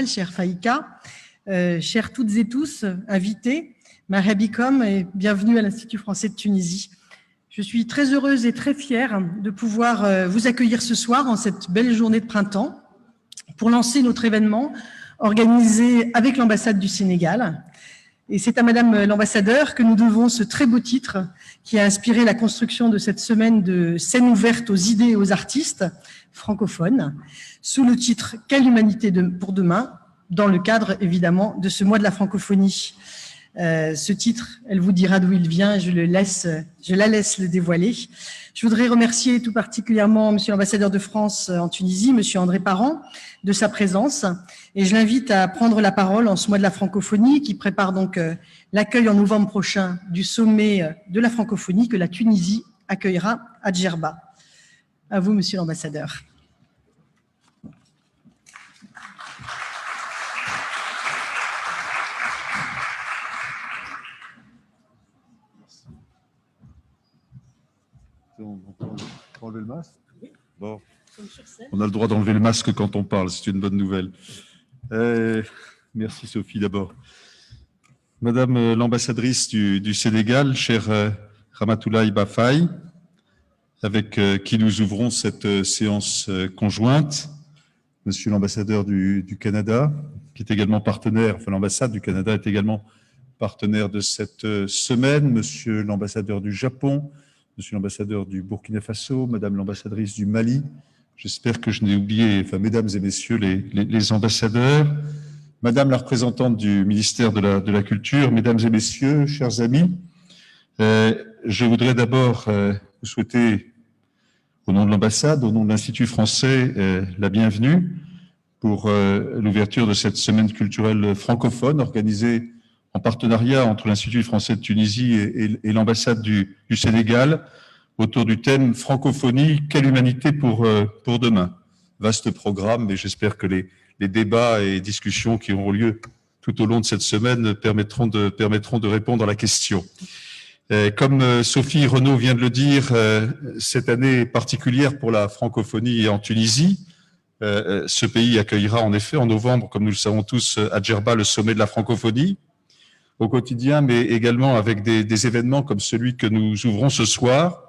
Chère Faïka, chères toutes et tous, invités, Marhabikom et bienvenue à l'Institut français de Tunisie. Je suis très heureuse et très fière de pouvoir vous accueillir ce soir en cette belle journée de printemps pour lancer notre événement organisé avec l'ambassade du Sénégal. Et c'est à Madame l'ambassadeur que nous devons ce très beau titre qui a inspiré la construction de cette semaine de scène ouverte aux idées et aux artistes francophones, sous le titre « Quelle humanité pour demain ?» dans le cadre, évidemment, de ce mois de la francophonie. Ce titre, elle vous dira d'où il vient, je la laisse le dévoiler. Je voudrais remercier tout particulièrement Monsieur l'ambassadeur de France en Tunisie, Monsieur André Parent, de sa présence. Et je l'invite à prendre la parole en ce mois de la francophonie qui prépare donc l'accueil en novembre prochain du sommet de la francophonie que la Tunisie accueillera à Djerba. À vous, Monsieur l'ambassadeur. On peut enlever le masque? Bon, on a le droit d'enlever le masque quand on parle, c'est une bonne nouvelle. Merci Sophie d'abord. Madame l'ambassadrice du Sénégal, chère Ramatoulaye Bafaye, avec qui nous ouvrons cette séance conjointe, Monsieur l'ambassadeur du Canada, qui est également partenaire, enfin l'ambassade du Canada est également partenaire de cette semaine, Monsieur l'ambassadeur du Japon, Monsieur l'ambassadeur du Burkina Faso, Madame l'ambassadrice du Mali, j'espère que je n'ai oublié, enfin Mesdames et Messieurs les ambassadeurs, Madame la représentante du ministère de la Culture, Mesdames et Messieurs, chers amis, je voudrais d'abord vous souhaiter, au nom de l'ambassade, au nom de l'Institut français, la bienvenue pour l'ouverture de cette semaine culturelle francophone organisée en partenariat entre l'Institut français de Tunisie et l'ambassade du Sénégal, autour du thème « Francophonie, quelle humanité pour demain ?» Vaste programme, mais j'espère que les débats et discussions qui auront lieu tout au long de cette semaine permettront de répondre à la question. Comme Sophie Renaud vient de le dire, cette année particulière pour la francophonie en Tunisie. Ce pays accueillera en effet en novembre, comme nous le savons tous, à Djerba, le sommet de la francophonie, au quotidien, mais également avec des événements comme celui que nous ouvrons ce soir.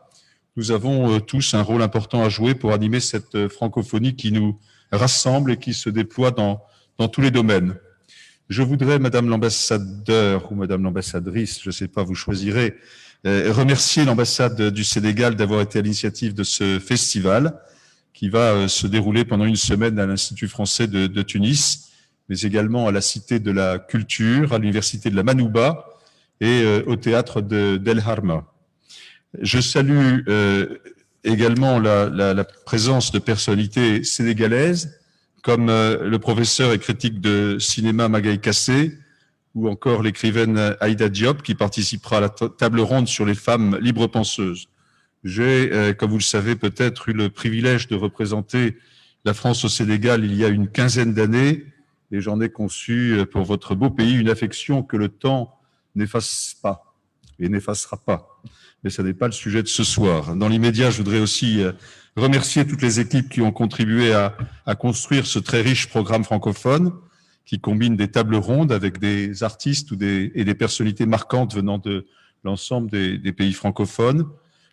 Nous avons tous un rôle important à jouer pour animer cette francophonie qui nous rassemble et qui se déploie dans tous les domaines. Je voudrais, Madame l'ambassadeur ou Madame l'ambassadrice, je ne sais pas, vous choisirez, remercier l'ambassade du Sénégal d'avoir été à l'initiative de ce festival qui va se dérouler pendant une semaine à l'Institut français de Tunis, mais également à la Cité de la Culture, à l'Université de la Manouba et au Théâtre d'El Harma. Je salue également la présence de personnalités sénégalaises, comme le professeur et critique de cinéma Magaye Kassé, ou encore l'écrivaine Aïda Diop, qui participera à la table ronde sur les femmes libres penseuses. J'ai, comme vous le savez peut-être, eu le privilège de représenter la France au Sénégal il y a une quinzaine d'années, et j'en ai conçu pour votre beau pays une affection que le temps n'efface pas et n'effacera pas. Mais ce n'est pas le sujet de ce soir. Dans l'immédiat, je voudrais aussi remercier toutes les équipes qui ont contribué à construire ce très riche programme francophone qui combine des tables rondes avec des artistes et des personnalités marquantes venant de l'ensemble des pays francophones,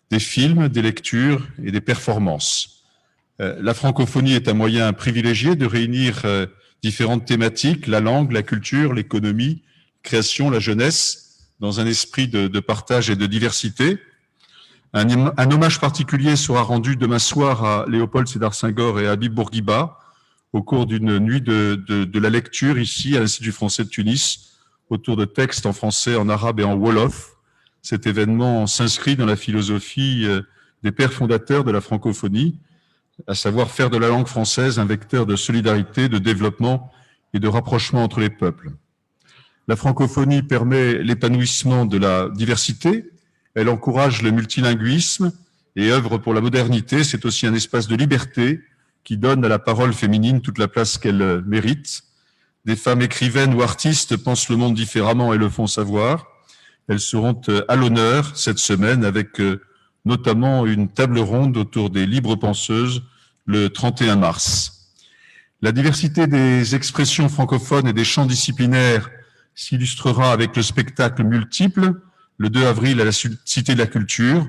des films, des lectures et des performances. La francophonie est un moyen privilégié de réunir différentes thématiques, la langue, la culture, l'économie, la création, la jeunesse, dans un esprit de partage et de diversité. Un hommage particulier sera rendu demain soir à Léopold Sédar Senghor et à Habib Bourguiba au cours d'une nuit de la lecture ici à l'Institut français de Tunis autour de textes en français, en arabe et en wolof. Cet événement s'inscrit dans la philosophie des pères fondateurs de la francophonie, à savoir faire de la langue française un vecteur de solidarité, de développement et de rapprochement entre les peuples. La francophonie permet l'épanouissement de la diversité, elle encourage le multilinguisme et œuvre pour la modernité. C'est aussi un espace de liberté qui donne à la parole féminine toute la place qu'elle mérite. Des femmes écrivaines ou artistes pensent le monde différemment et le font savoir. Elles seront à l'honneur cette semaine avec notamment une table ronde autour des libres penseuses le 31 mars. La diversité des expressions francophones et des champs disciplinaires s'illustrera avec le spectacle multiple, le 2 avril à la Cité de la Culture,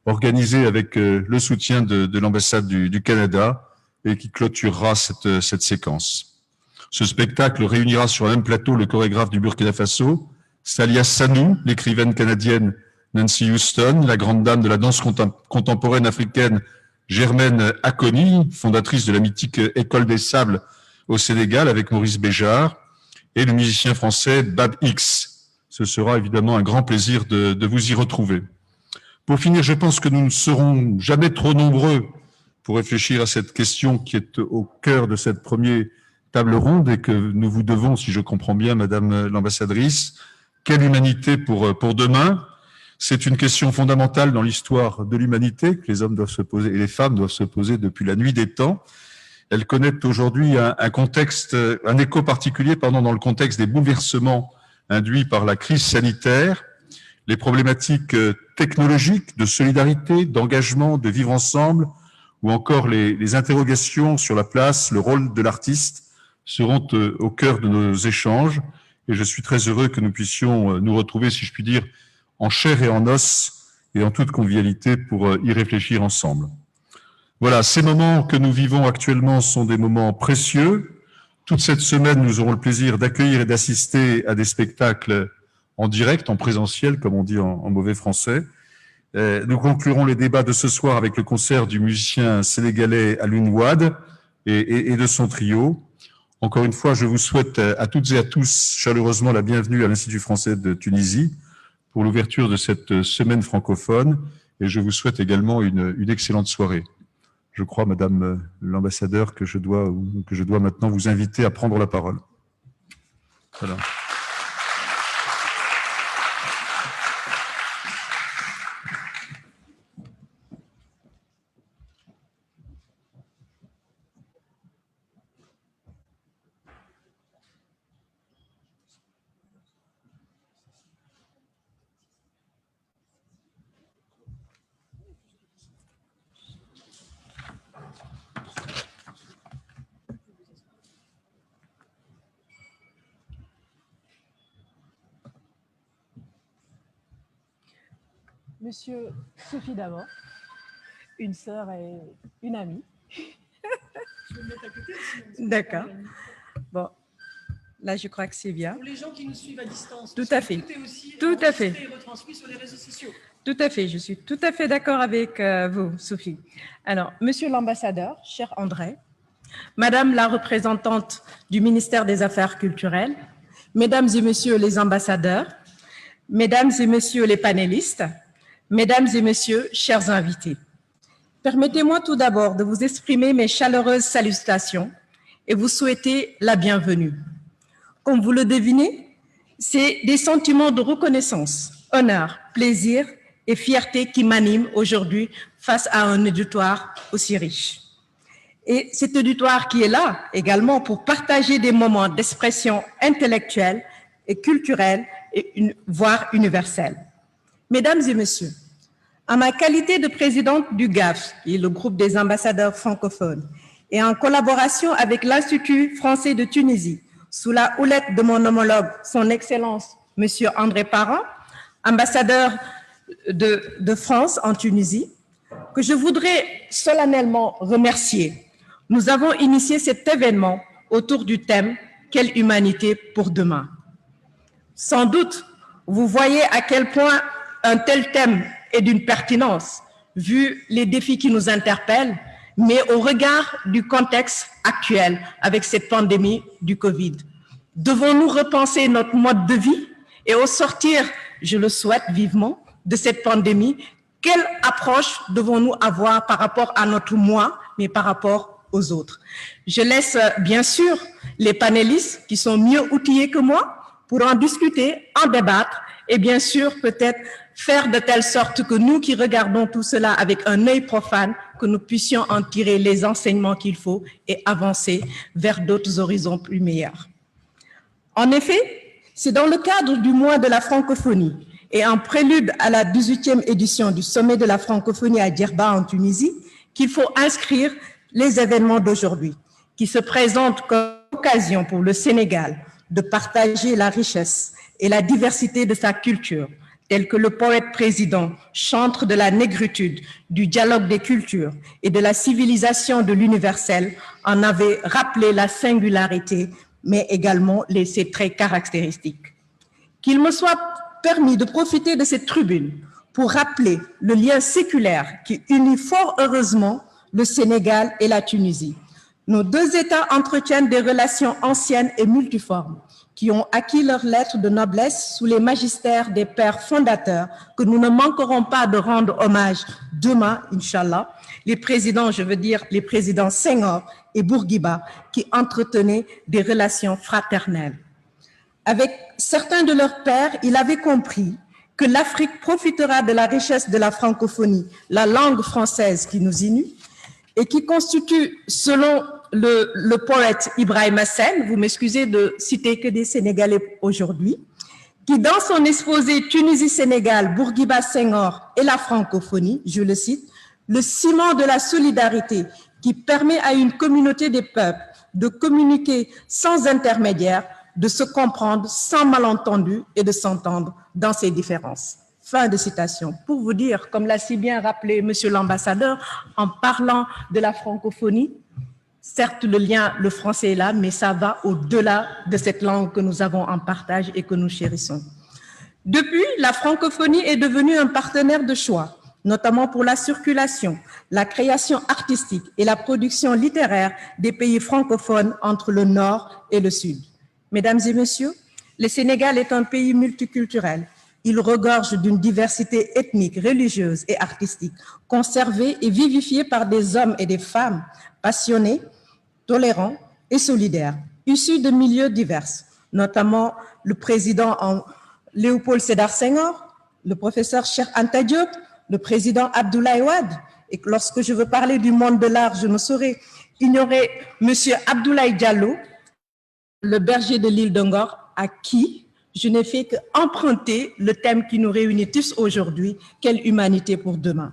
organisé avec le soutien de l'ambassade du Canada et qui clôturera cette séquence. Ce spectacle réunira sur un même plateau le chorégraphe du Burkina Faso, Salia Sanou, l'écrivaine canadienne Nancy Houston, la grande dame de la danse contemporaine africaine Germaine Akoni, fondatrice de la mythique École des Sables au Sénégal avec Maurice Béjart, et le musicien français Bab X. Ce sera évidemment un grand plaisir de vous y retrouver. Pour finir, je pense que nous ne serons jamais trop nombreux pour réfléchir à cette question qui est au cœur de cette première table ronde et que nous vous devons, si je comprends bien, Madame l'ambassadrice. Quelle humanité pour demain? C'est une question fondamentale dans l'histoire de l'humanité que les hommes doivent se poser et les femmes doivent se poser depuis la nuit des temps. Elle connaît aujourd'hui un écho particulier dans le contexte des bouleversements induits par la crise sanitaire, les problématiques technologiques, de solidarité, d'engagement, de vivre ensemble, ou encore les interrogations sur la place, le rôle de l'artiste seront au cœur de nos échanges. Et je suis très heureux que nous puissions nous retrouver, si je puis dire, en chair et en os et en toute convivialité pour y réfléchir ensemble. Voilà, ces moments que nous vivons actuellement sont des moments précieux. Toute cette semaine, nous aurons le plaisir d'accueillir et d'assister à des spectacles en direct, en présentiel, comme on dit en mauvais français. Nous conclurons les débats de ce soir avec le concert du musicien sénégalais Alioune Wade et de son trio. Encore une fois, je vous souhaite à toutes et à tous chaleureusement la bienvenue à l'Institut français de Tunisie pour l'ouverture de cette semaine francophone et je vous souhaite également une excellente soirée. Je crois, Madame l'ambassadeur, que je dois maintenant vous inviter à prendre la parole. Voilà. Monsieur Sophie d'abord, une sœur et une amie. Je vais me mettre à côté. D'accord. Bon, là je crois que c'est bien. Pour les gens qui nous suivent à distance. Tout à fait. Tout est aussi Tout à fait. et retransmis sur les réseaux sociaux. Tout à fait, je suis tout à fait d'accord avec vous, Sophie. Alors, monsieur l'ambassadeur, cher André, madame la représentante du ministère des Affaires culturelles, mesdames et messieurs les ambassadeurs, mesdames et messieurs les panélistes, mesdames et messieurs, chers invités, permettez-moi tout d'abord de vous exprimer mes chaleureuses salutations et vous souhaiter la bienvenue. Comme vous le devinez, c'est des sentiments de reconnaissance, honneur, plaisir et fierté qui m'animent aujourd'hui face à un auditoire aussi riche. Et cet auditoire qui est là également pour partager des moments d'expression intellectuelle et culturelle, voire universelle. Mesdames et messieurs, en ma qualité de présidente du GAF, qui est le groupe des ambassadeurs francophones, et en collaboration avec l'Institut français de Tunisie, sous la houlette de mon homologue, son Excellence, Monsieur André Parent, ambassadeur de France en Tunisie, que je voudrais solennellement remercier. Nous avons initié cet événement autour du thème « Quelle humanité pour demain ?» Sans doute, vous voyez à quel point un tel thème est d'une pertinence, vu les défis qui nous interpellent, mais au regard du contexte actuel avec cette pandémie du Covid. Devons-nous repenser notre mode de vie et au sortir, je le souhaite vivement, de cette pandémie, quelle approche devons-nous avoir par rapport à notre moi, mais par rapport aux autres? Je laisse bien sûr les panélistes qui sont mieux outillés que moi pour en discuter, en débattre et bien sûr peut-être faire de telle sorte que nous qui regardons tout cela avec un œil profane, que nous puissions en tirer les enseignements qu'il faut et avancer vers d'autres horizons plus meilleurs. En effet, c'est dans le cadre du mois de la francophonie et en prélude à la 18e édition du sommet de la francophonie à Djerba en Tunisie qu'il faut inscrire les événements d'aujourd'hui, qui se présente comme occasion pour le Sénégal de partager la richesse et la diversité de sa culture, tel que le poète président, chantre de la négritude, du dialogue des cultures et de la civilisation de l'universel, en avait rappelé la singularité, mais également ses traits caractéristiques. Qu'il me soit permis de profiter de cette tribune pour rappeler le lien séculaire qui unit fort heureusement le Sénégal et la Tunisie. Nos deux États entretiennent des relations anciennes et multiformes qui ont acquis leurs lettres de noblesse sous les magistères des pères fondateurs que nous ne manquerons pas de rendre hommage demain, Inch'Allah, les présidents, je veux dire les présidents Senghor et Bourguiba qui entretenaient des relations fraternelles. Avec certains de leurs pères, il avait compris que l'Afrique profitera de la richesse de la francophonie, la langue française qui nous unit, et qui constitue, selon le poète Ibrahim Hassen, vous m'excusez de citer que des Sénégalais aujourd'hui, qui dans son exposé Tunisie-Sénégal, Bourguiba-Senghor et la francophonie, je le cite, le ciment de la solidarité qui permet à une communauté des peuples de communiquer sans intermédiaire, de se comprendre sans malentendu et de s'entendre dans ses différences. Fin de citation. Pour vous dire, comme l'a si bien rappelé Monsieur l'ambassadeur, en parlant de la francophonie, certes le lien, le français est là, mais ça va au-delà de cette langue que nous avons en partage et que nous chérissons. Depuis, la francophonie est devenue un partenaire de choix, notamment pour la circulation, la création artistique et la production littéraire des pays francophones entre le Nord et le Sud. Mesdames et messieurs, le Sénégal est un pays multiculturel. Il regorge d'une diversité ethnique, religieuse et artistique, conservée et vivifiée par des hommes et des femmes passionnés, tolérants et solidaires, issus de milieux divers, notamment le président Léopold Sédar Senghor, le professeur Cheikh Anta Diop, le président Abdoulaye Wade. Et lorsque je veux parler du monde de l'art, je ne saurais ignorer M. Abdoulaye Diallo, le berger de l'île de Ngor, à qui je n'ai fait qu'emprunter le thème qui nous réunit tous aujourd'hui, quelle humanité pour demain.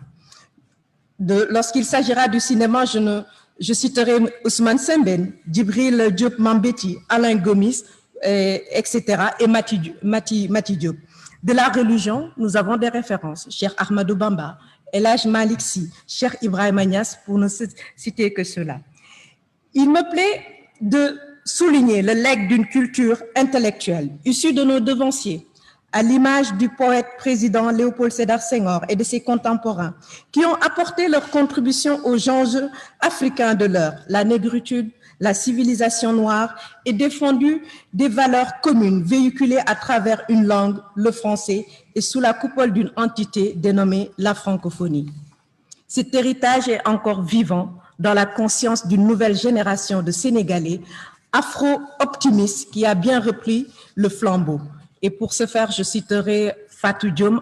Lorsqu'il s'agira du cinéma, je citerai Ousmane Sembène, Djibril Diop Mambéty, Alain Gomis, etc. et Mati Diop. De la religion, nous avons des références, Cheikh Ahmadou Bamba, El Hadj Malick Sy, Cheikh Ibrahima Niass, pour ne citer que cela. Il me plaît de souligner le legs d'une culture intellectuelle issue de nos devanciers, à l'image du poète président Léopold Sédar Senghor et de ses contemporains, qui ont apporté leur contribution aux enjeux africains de l'heure, la négritude, la civilisation noire, et défendu des valeurs communes véhiculées à travers une langue, le français, et sous la coupole d'une entité dénommée la francophonie. Cet héritage est encore vivant dans la conscience d'une nouvelle génération de Sénégalais afro-optimistes qui a bien repris le flambeau. Et pour ce faire, je citerai Fatou Diom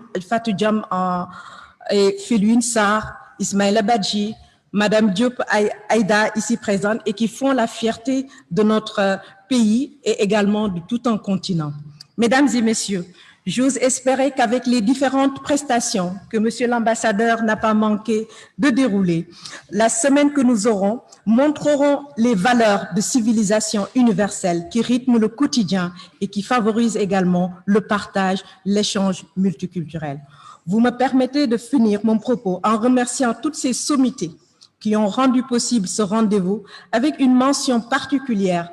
et Féluine Sarr, Ismaïla Badji, Madame Diop Aïda, ici présente, et qui font la fierté de notre pays et également de tout un continent. Mesdames et messieurs, j'ose espérer qu'avec les différentes prestations que Monsieur l'ambassadeur n'a pas manqué de dérouler, la semaine que nous aurons montreront les valeurs de civilisation universelle qui rythment le quotidien et qui favorisent également le partage, l'échange multiculturel. Vous me permettez de finir mon propos en remerciant toutes ces sommités qui ont rendu possible ce rendez-vous, avec une mention particulière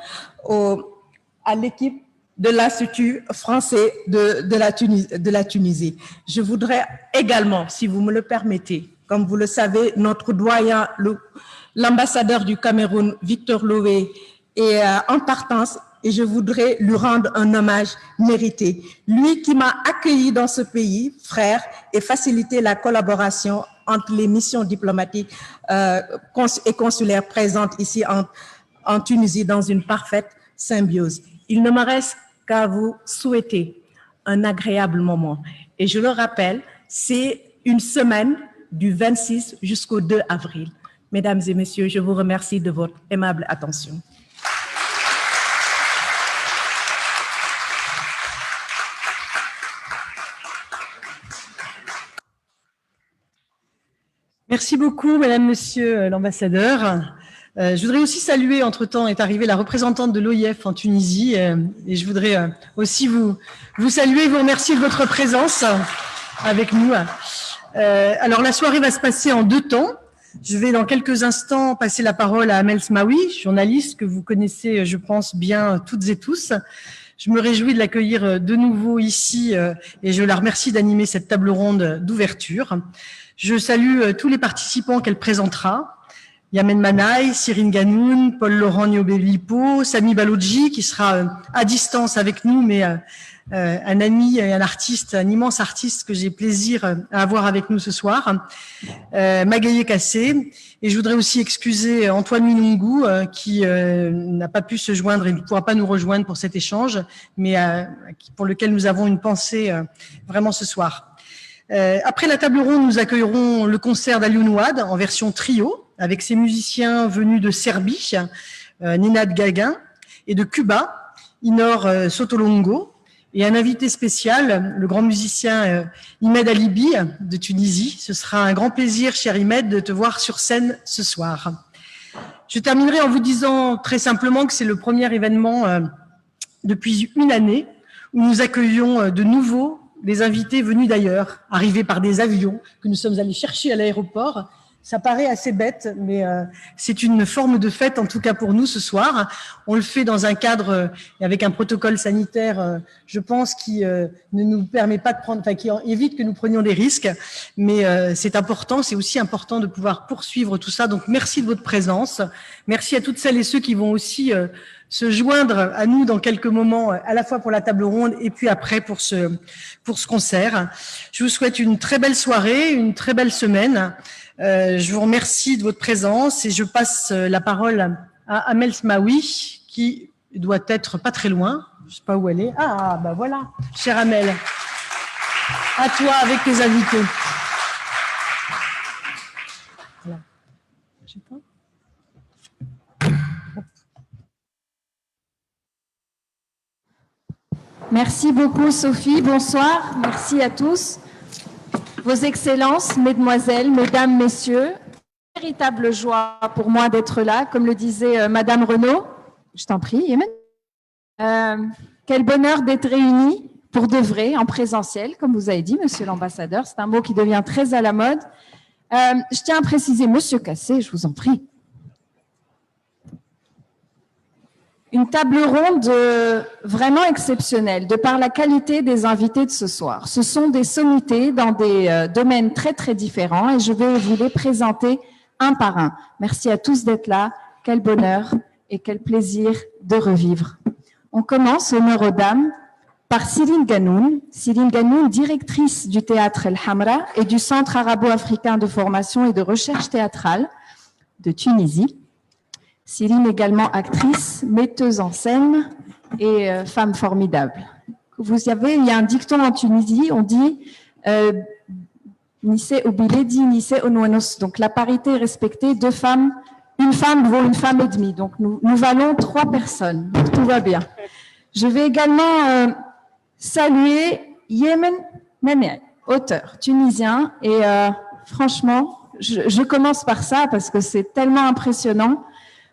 à l'équipe de l'Institut français de la Tunisie. Je voudrais également, si vous me le permettez, comme vous le savez, notre doyen, l'ambassadeur du Cameroun, Victor Loé, est en partance et je voudrais lui rendre un hommage mérité. Lui qui m'a accueilli dans ce pays, frère, et facilité la collaboration entre les missions diplomatiques et consulaires présentes ici en Tunisie dans une parfaite symbiose. Il ne me reste qu'à vous souhaiter un agréable moment. Et je le rappelle, c'est une semaine du 26 jusqu'au 2 avril. Mesdames et messieurs, je vous remercie de votre aimable attention. Merci beaucoup, Madame, Monsieur l'ambassadeur. Je voudrais aussi saluer, entre-temps est arrivée la représentante de l'OIF en Tunisie, et je voudrais aussi vous saluer, vous remercier de votre présence avec nous. Alors la soirée va se passer en 2 temps. Je vais dans quelques instants passer la parole à Amel Smaoui, journaliste que vous connaissez, je pense, bien toutes et tous. Je me réjouis de l'accueillir de nouveau ici et je la remercie d'animer cette table ronde d'ouverture. Je salue tous les participants qu'elle présentera. Yamen Manaï, Cyrine Ganoun, Paul-Laurent Niobé-Lipo, Sami Baloudji, qui sera à distance avec nous, mais un ami et un artiste, un immense artiste que j'ai plaisir à avoir avec nous ce soir, Magaye Kassé. Et je voudrais aussi excuser Antoine Minungu, qui n'a pas pu se joindre et ne pourra pas nous rejoindre pour cet échange, mais pour lequel nous avons une pensée vraiment ce soir. Après la table ronde, nous accueillerons le concert d'Alioune Ouad en version trio, avec ses musiciens venus de Serbie, Nenad Gagin, et de Cuba, Inor Sotolongo, et un invité spécial, le grand musicien Imed Alibi de Tunisie. Ce sera un grand plaisir, cher Imed, de te voir sur scène ce soir. Je terminerai en vous disant très simplement que c'est le premier événement depuis une année où nous accueillons de nouveau des invités venus d'ailleurs, arrivés par des avions que nous sommes allés chercher à l'aéroport. Ça paraît assez bête, mais c'est une forme de fête, en tout cas pour nous ce soir. On le fait dans un cadre et avec un protocole sanitaire, je pense, qui ne nous permet pas de prendre, enfin, qui évite que nous prenions des risques. Mais c'est important, c'est aussi important de pouvoir poursuivre tout ça. Donc merci de votre présence. Merci à toutes celles et ceux qui vont aussi se joindre à nous dans quelques moments, à la fois pour la table ronde et puis après pour ce concert. Je vous souhaite une très belle soirée, une très belle semaine. Je vous remercie de votre présence et je passe la parole à Amel Smaoui qui doit être pas très loin. Je ne sais pas où elle est. Ah, bah voilà, chère Amel. À toi avec tes invités. Voilà. Je sais pas. Merci beaucoup Sophie, bonsoir, merci à tous. Vos Excellences, Mesdemoiselles, Mesdames, Messieurs, véritable joie pour moi d'être là, comme le disait Madame Renaud. Je t'en prie, Yemen. Quel bonheur d'être réunis pour de vrai, en présentiel, comme vous avez dit, Monsieur l'Ambassadeur. C'est un mot qui devient très à la mode. Je tiens à préciser, Monsieur Kassé, je vous en prie. Une table ronde vraiment exceptionnelle, de par la qualité des invités de ce soir. Ce sont des sommités dans des domaines très, très différents et je vais vous les présenter un par un. Merci à tous d'être là. Quel bonheur et quel plaisir de revivre. On commence, honneur aux dames, par Cyrine Ganoun. Cyrine Ganoun, directrice du théâtre El Hamra et du Centre arabo-africain de formation et de recherche théâtrale de Tunisie. Cyrine également actrice, metteuse en scène et femme formidable. Il y a un dicton en Tunisie, on dit Nissé au biledi, nissé au nouanos. Donc la parité est respectée, 2 femmes, une femme vaut une femme et demie. Donc nous valons 3 personnes, donc tout va bien. Je vais également saluer Yemen Manaï, auteur tunisien. Et franchement, je commence par ça parce que c'est tellement impressionnant.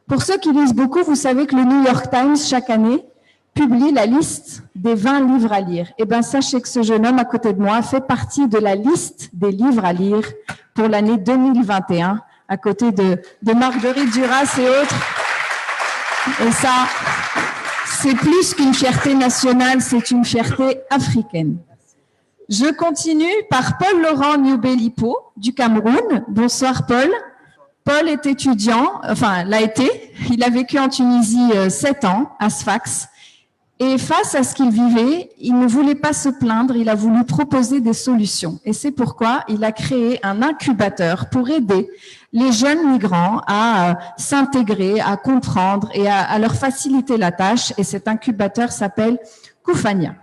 Pour ceux qui lisent beaucoup, vous savez que le New York Times, chaque année, publie la liste des 20 livres à lire. Eh bien, sachez que ce jeune homme à côté de moi fait partie de la liste des livres à lire pour l'année 2021, à côté de Marguerite Duras et autres. Et ça, c'est plus qu'une fierté nationale, c'est une fierté africaine. Je continue par Paul-Laurent Niobé-Lipo du Cameroun. Bonsoir Paul. Paul est étudiant, enfin l'a été, il a vécu en Tunisie 7 ans, à Sfax, et face à ce qu'il vivait, il ne voulait pas se plaindre, il a voulu proposer des solutions. Et c'est pourquoi il a créé un incubateur pour aider les jeunes migrants à s'intégrer, à comprendre et à leur faciliter la tâche. Et cet incubateur s'appelle Koufania.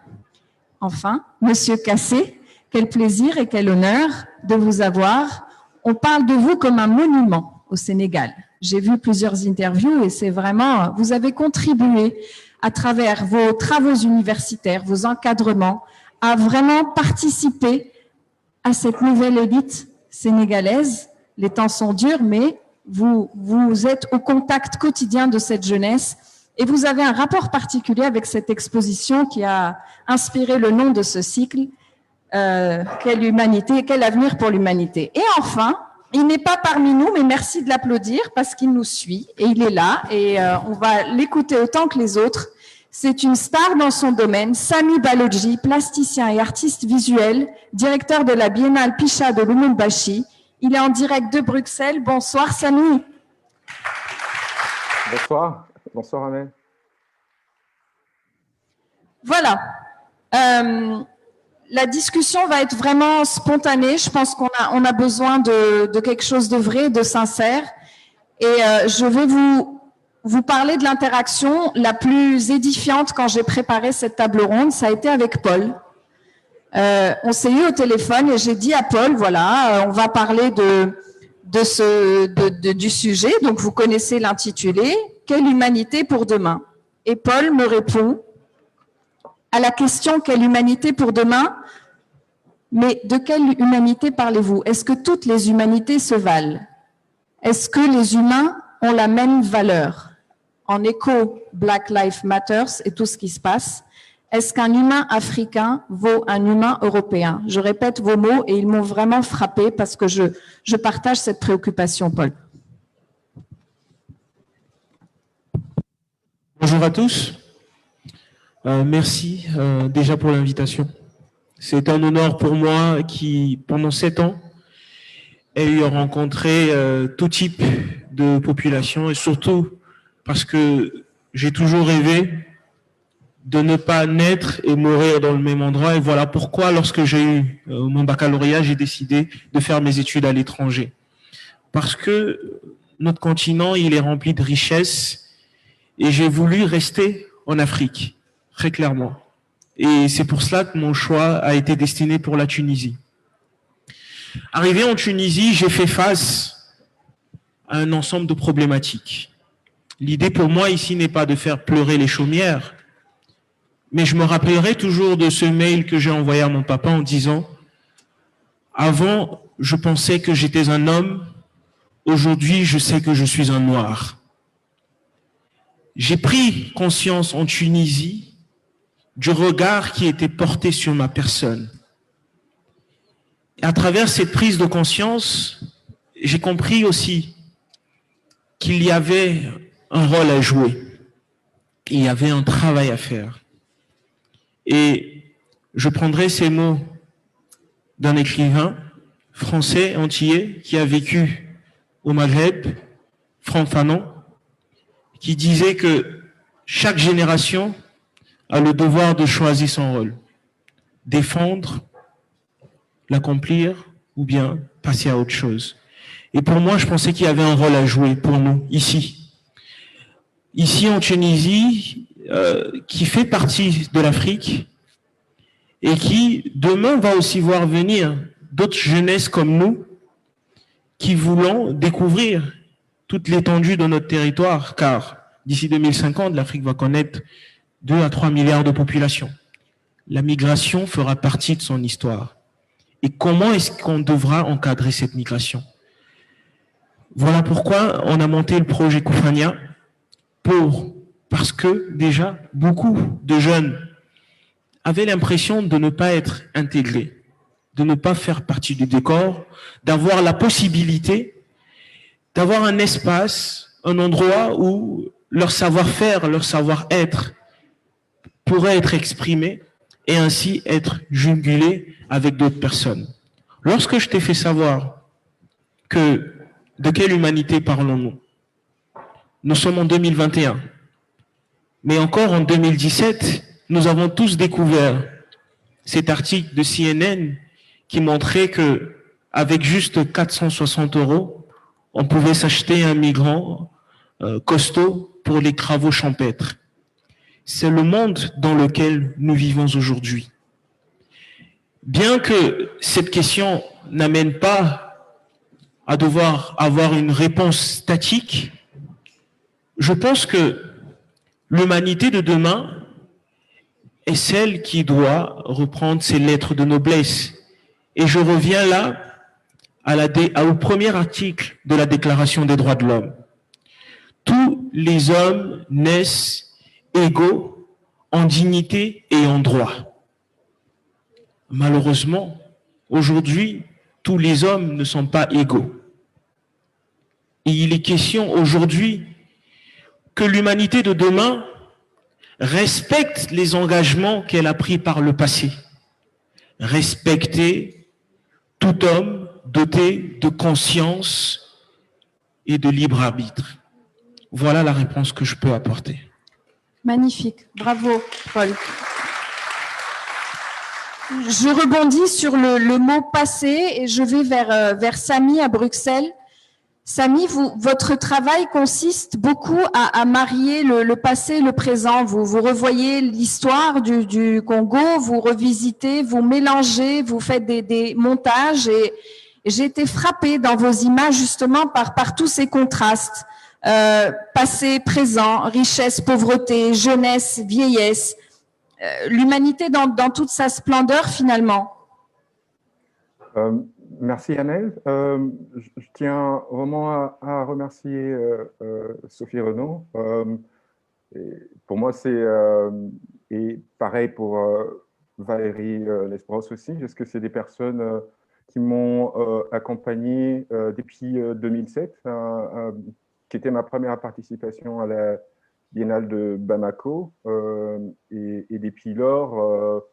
Enfin, Monsieur Kassé, quel plaisir et quel honneur de vous avoir. On parle de vous comme un monument au Sénégal. J'ai vu plusieurs interviews et c'est vraiment, vous avez contribué à travers vos travaux universitaires, vos encadrements, à vraiment participer à cette nouvelle élite sénégalaise. Les temps sont durs, mais vous êtes au contact quotidien de cette jeunesse et vous avez un rapport particulier avec cette exposition qui a inspiré le nom de ce cycle, quelle humanité, quel avenir pour l'humanité. Et enfin, il n'est pas parmi nous, mais merci de l'applaudir parce qu'il nous suit et il est là et on va l'écouter autant que les autres. C'est une star dans son domaine, Sami Baloji, plasticien et artiste visuel, directeur de la Biennale Picha de Lubumbashi. Il est en direct de Bruxelles. Bonsoir Sami. Bonsoir. Bonsoir Amel. Voilà. La discussion va être vraiment spontanée. Je pense qu'on a besoin de quelque chose de vrai, de sincère. Et je vais vous parler de l'interaction la plus édifiante quand j'ai préparé cette table ronde. Ça a été avec Paul. On s'est eu au téléphone et j'ai dit à Paul, voilà, on va parler du sujet. Donc, vous connaissez l'intitulé, « Quelle humanité pour demain ?» Et Paul me répond à la question « Quelle humanité pour demain ?» Mais de quelle humanité parlez-vous? Est-ce que toutes les humanités se valent? Est-ce que les humains ont la même valeur? En écho Black Lives Matter et tout ce qui se passe, est-ce qu'un humain africain vaut un humain européen? Je répète vos mots et ils m'ont vraiment frappé parce que je partage cette préoccupation, Paul. Bonjour à tous. Merci déjà pour l'invitation. C'est un honneur pour moi qui, pendant 7 ans, ai eu à rencontrer tout type de population et surtout parce que j'ai toujours rêvé de ne pas naître et mourir dans le même endroit. Et voilà pourquoi, lorsque j'ai eu mon baccalauréat, j'ai décidé de faire mes études à l'étranger. Parce que notre continent, il est rempli de richesses et j'ai voulu rester en Afrique, très clairement. Et c'est pour cela que mon choix a été destiné pour la Tunisie. Arrivé en Tunisie, j'ai fait face à un ensemble de problématiques. L'idée pour moi ici n'est pas de faire pleurer les chaumières, mais je me rappellerai toujours de ce mail que j'ai envoyé à mon papa en disant « Avant, je pensais que j'étais un homme, aujourd'hui, je sais que je suis un noir. » J'ai pris conscience en Tunisie du regard qui était porté sur ma personne. Et à travers cette prise de conscience, j'ai compris aussi qu'il y avait un rôle à jouer. Il y avait un travail à faire. Et je prendrai ces mots d'un écrivain français antillais qui a vécu au Maghreb, Franck Fanon, qui disait que chaque génération a le devoir de choisir son rôle, défendre, l'accomplir ou bien passer à autre chose. Et pour moi, je pensais qu'il y avait un rôle à jouer pour nous, ici. Ici en Tunisie, qui fait partie de l'Afrique et qui, demain, va aussi voir venir d'autres jeunesses comme nous qui voulons découvrir toute l'étendue de notre territoire, car d'ici 2050, l'Afrique va connaître 2 à 3 milliards de population. La migration fera partie de son histoire. Et comment est-ce qu'on devra encadrer cette migration? Voilà pourquoi on a monté le projet Koufania, parce que déjà, beaucoup de jeunes avaient l'impression de ne pas être intégrés, de ne pas faire partie du décor, d'avoir la possibilité d'avoir un espace, un endroit où leur savoir-faire, leur savoir-être pourrait être exprimé et ainsi être jugulé avec d'autres personnes. Lorsque je t'ai fait savoir que de quelle humanité parlons-nous? Nous sommes en 2021. Mais encore en 2017, nous avons tous découvert cet article de CNN qui montrait que avec juste 460 €, on pouvait s'acheter un migrant costaud pour les travaux champêtres. C'est le monde dans lequel nous vivons aujourd'hui. Bien que cette question n'amène pas à devoir avoir une réponse statique, je pense que l'humanité de demain est celle qui doit reprendre ses lettres de noblesse. Et je reviens là au premier article de la Déclaration des droits de l'homme. Tous les hommes naissent égaux en dignité et en droit. Malheureusement, aujourd'hui, tous les hommes ne sont pas égaux. Et il est question aujourd'hui que l'humanité de demain respecte les engagements qu'elle a pris par le passé. Respecter tout homme doté de conscience et de libre arbitre. Voilà la réponse que je peux apporter. Magnifique, bravo Paul. Je rebondis sur le mot passé et je vais vers Samy à Bruxelles. Samy, votre travail consiste beaucoup à marier le passé et le présent. Vous revoyez l'histoire du Congo, vous revisitez, vous mélangez, vous faites des montages et j'ai été frappée dans vos images justement par tous ces contrastes. Passé, présent, richesse, pauvreté, jeunesse, vieillesse, l'humanité dans toute sa splendeur finalement. Merci Annelle. Je tiens vraiment à remercier Sophie Renaud. Pour moi, c'est, et pareil pour Valérie Lesbros aussi, parce que c'est des personnes qui m'ont accompagné depuis 2007, qui était ma première participation à la Biennale de Bamako. Et depuis lors,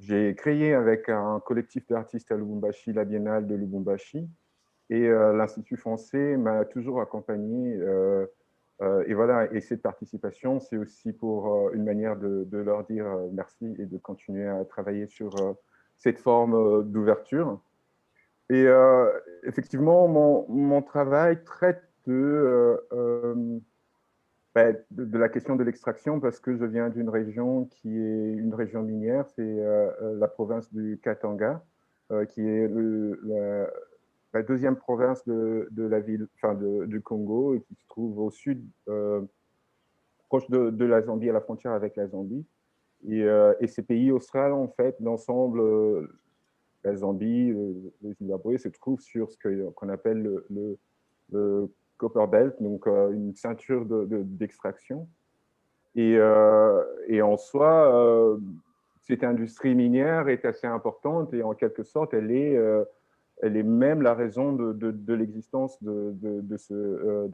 j'ai créé avec un collectif d'artistes à Lubumbashi la Biennale de Lubumbashi. Et l'Institut français m'a toujours accompagné. Et voilà, et cette participation, c'est aussi pour une manière de leur dire merci et de continuer à travailler sur cette forme d'ouverture. Et effectivement, mon travail traite de la question de l'extraction parce que je viens d'une région qui est une région minière, c'est la province du Katanga, qui est la deuxième province de la ville, du Congo, et qui se trouve au sud, proche de la Zambie, à la frontière avec la Zambie. Et ces pays australes, en fait, d'ensemble, la Zambie, le Zimbabwe, se trouvent sur ce qu'on appelle le Copper Belt, donc une ceinture d'extraction. Et en soi, cette industrie minière est assez importante et en quelque sorte, elle est même la raison de l'existence de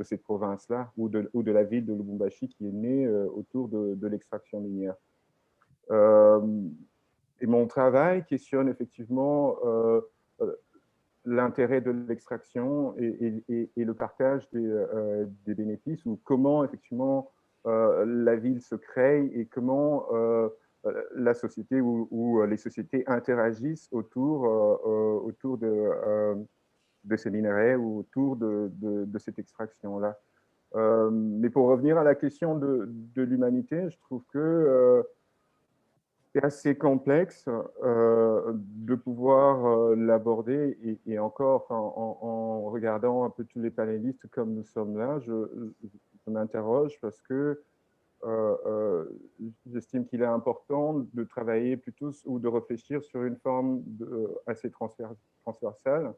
cette province-là ou de la ville de Lubumbashi qui est née autour de l'extraction minière. Et mon travail questionne effectivement l'intérêt de l'extraction et le partage des bénéfices, ou comment effectivement la ville se crée et comment la société ou les sociétés interagissent autour de ces minerais ou autour de cette extraction-là. Mais pour revenir à la question de l'humanité, je trouve que c'est assez complexe de pouvoir l'aborder et encore en regardant un peu tous les panélistes comme nous sommes là, je m'interroge parce que j'estime qu'il est important de travailler plutôt ou de réfléchir sur une forme assez transversale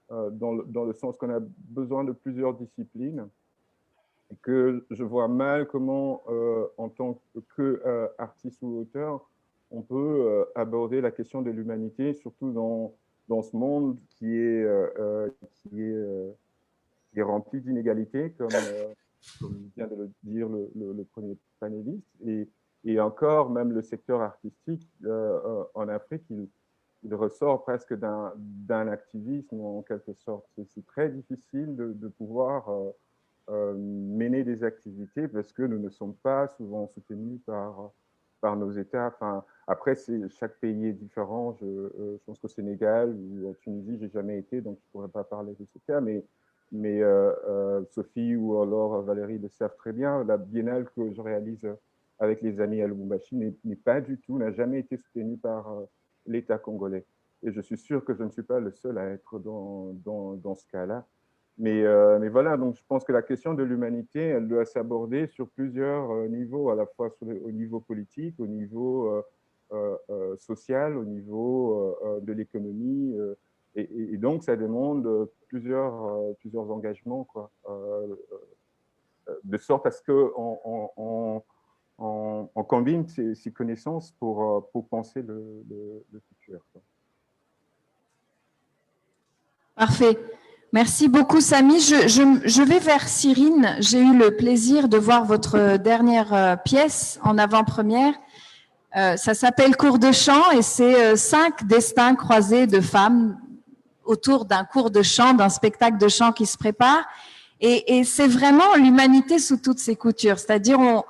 dans le sens qu'on a besoin de plusieurs disciplines et que je vois mal comment en tant qu'artiste ou auteur on peut aborder la question de l'humanité, surtout dans ce monde qui est rempli d'inégalités, comme vient de le dire le premier panéliste. Et encore, même le secteur artistique en Afrique, il ressort presque d'un activisme en quelque sorte. C'est très difficile de pouvoir mener des activités parce que nous ne sommes pas souvent soutenus par nos États. Enfin, après, chaque pays est différent. Je pense qu'au Sénégal ou en Tunisie, je n'ai jamais été, donc je ne pourrais pas parler de ce cas, mais Sophie ou alors Valérie le savent très bien. La biennale que je réalise avec les amis à Lubumbashi n'est pas du tout, n'a jamais été soutenue par l'État congolais. Et je suis sûr que je ne suis pas le seul à être dans ce cas-là. Mais voilà, donc je pense que la question de l'humanité, elle doit s'aborder sur plusieurs niveaux, à la fois au niveau politique, au niveau social, au niveau de l'économie Et donc, ça demande plusieurs engagements, quoi, de sorte à ce qu'on on combine ces connaissances pour penser le futur, quoi. Parfait. Merci beaucoup, Samy. Je vais vers Cyrine. J'ai eu le plaisir de voir votre dernière pièce en avant-première. Ça s'appelle Cours de chant et c'est 5 destins croisés de femmes autour d'un cours de chant, d'un spectacle de chant qui se prépare. Et c'est vraiment l'humanité sous toutes ses coutures. C'est-à-dire, en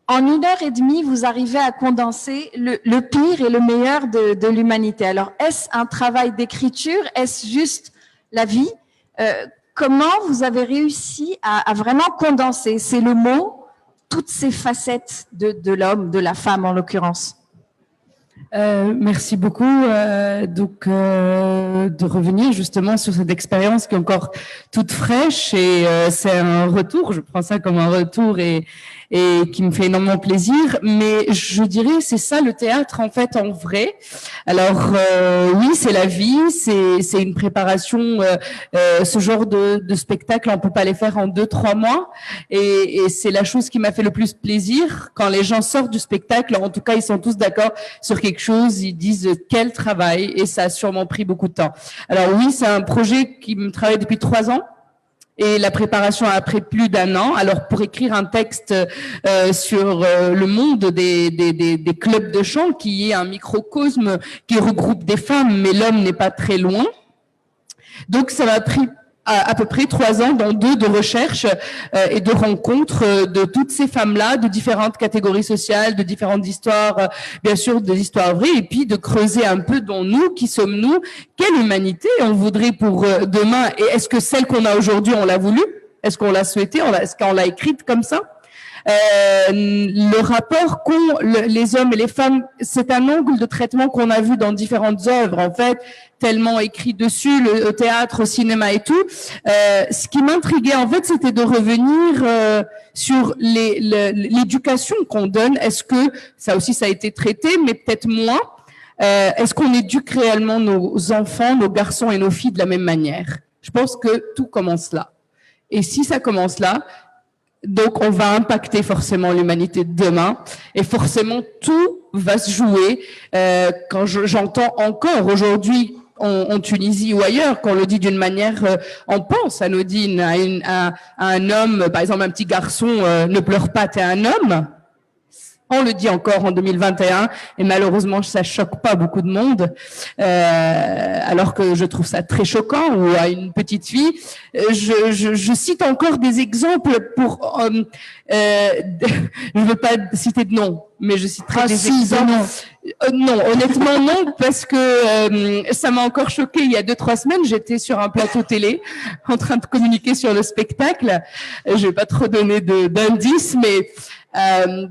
1h30, vous arrivez à condenser le pire et le meilleur de l'humanité. Alors, est-ce un travail d'écriture? Est-ce juste la vie? Comment vous avez réussi à vraiment condenser, c'est le mot, toutes ces facettes de l'homme, de la femme en l'occurrence? Merci beaucoup de revenir justement sur cette expérience qui est encore toute fraîche et c'est un retour, je prends ça comme un retour et qui me fait énormément plaisir, mais je dirais c'est ça le théâtre en fait en vrai. Alors oui, c'est la vie, c'est une préparation, ce genre de spectacle on peut pas les faire en 2-3 mois et c'est la chose qui m'a fait le plus plaisir quand les gens sortent du spectacle, en tout cas ils sont tous d'accord sur quelque chose, ils disent quel travail et ça a sûrement pris beaucoup de temps. Alors oui, c'est un projet qui me travaille depuis 3 ans. Et la préparation a pris plus d'1 an. Alors, pour écrire un texte sur le monde des clubs de chant, qui est un microcosme qui regroupe des femmes, mais l'homme n'est pas très loin. Donc, ça m'a pris à peu près 3 ans, dont 2 de recherche et de rencontres de toutes ces femmes-là, de différentes catégories sociales, de différentes histoires, bien sûr des histoires vraies, et puis de creuser un peu dans nous, qui sommes-nous, quelle humanité on voudrait pour demain, et est-ce que celle qu'on a aujourd'hui, on l'a voulu? Est-ce qu'on l'a souhaité? Est-ce qu'on l'a écrite comme ça? Le rapport qu'ont les hommes et les femmes, c'est un angle de traitement qu'on a vu dans différentes œuvres, en fait, tellement écrit dessus, le théâtre, au cinéma et tout. Ce qui m'intriguait, en fait, c'était de revenir sur l'éducation qu'on donne. Est-ce que, ça aussi, ça a été traité, mais peut-être moins. Est-ce qu'on éduque réellement nos enfants, nos garçons et nos filles de la même manière? Je pense que tout commence là. Et si ça commence là, donc, on va impacter forcément l'humanité de demain et forcément tout va se jouer. Quand j'entends encore aujourd'hui en Tunisie ou ailleurs, qu'on le dit d'une manière, on pense à Nodine, à un homme, par exemple un petit garçon, ne pleure pas, t'es un homme. On le dit encore en 2021 et malheureusement ça choque pas beaucoup de monde, alors que je trouve ça très choquant. Ou à une petite fille, je cite encore des exemples pour, je veux pas citer de nom, mais je citerai des exemples. Non, honnêtement non, parce que ça m'a encore choqué. Il y a 2-3 semaines, j'étais sur un plateau télé en train de communiquer sur le spectacle. Je vais pas trop donner d'indices, mais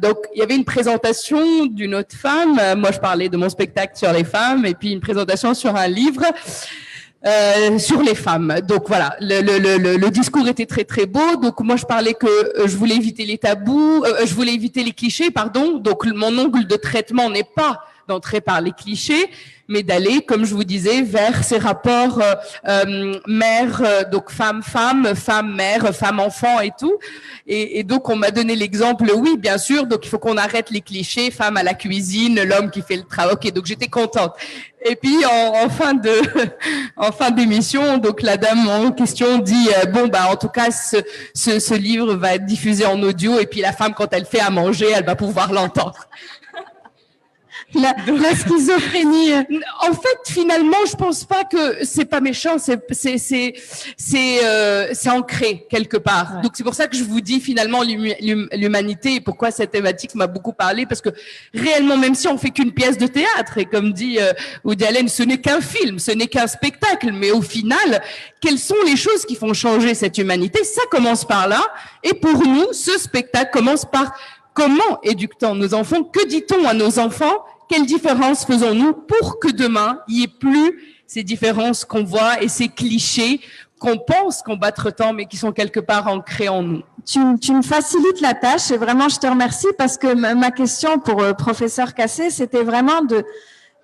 donc, il y avait une présentation d'une autre femme. Moi, je parlais de mon spectacle sur les femmes et puis une présentation sur un livre sur les femmes. Donc, voilà, le discours était très, très beau. Donc, moi, je parlais que je voulais éviter les tabous, je voulais éviter les clichés, pardon. Donc, mon angle de traitement n'est pas d'entrer par les clichés, mais d'aller, comme je vous disais, vers ces rapports mère, donc femme-femme, femme-mère, femme-enfant et tout. Et donc, on m'a donné l'exemple, oui, bien sûr, donc il faut qu'on arrête les clichés, femme à la cuisine, l'homme qui fait le travail. Ok, donc j'étais contente. Et puis, en fin d'émission, donc la dame en question dit, bon, bah, en tout cas, ce livre va être diffusé en audio, et puis la femme, quand elle fait à manger, elle va pouvoir l'entendre. La schizophrénie. En fait, finalement, je pense pas que c'est pas méchant, c'est ancré quelque part. Ouais. Donc c'est pour ça que je vous dis finalement l'humanité et pourquoi cette thématique m'a beaucoup parlé, parce que réellement, même si on fait qu'une pièce de théâtre, et comme dit Woody Allen, ce n'est qu'un film, ce n'est qu'un spectacle, mais au final, quelles sont les choses qui font changer cette humanité? Ça commence par là, et pour nous, ce spectacle commence par comment éduque-t-on nos enfants? Que dit-on à nos enfants? Quelle différence faisons-nous pour que demain, il n'y ait plus ces différences qu'on voit et ces clichés qu'on pense combattre tant, mais qui sont quelque part ancrés en nous? Tu me facilites la tâche et vraiment, je te remercie parce que ma question pour professeur Cassé, c'était vraiment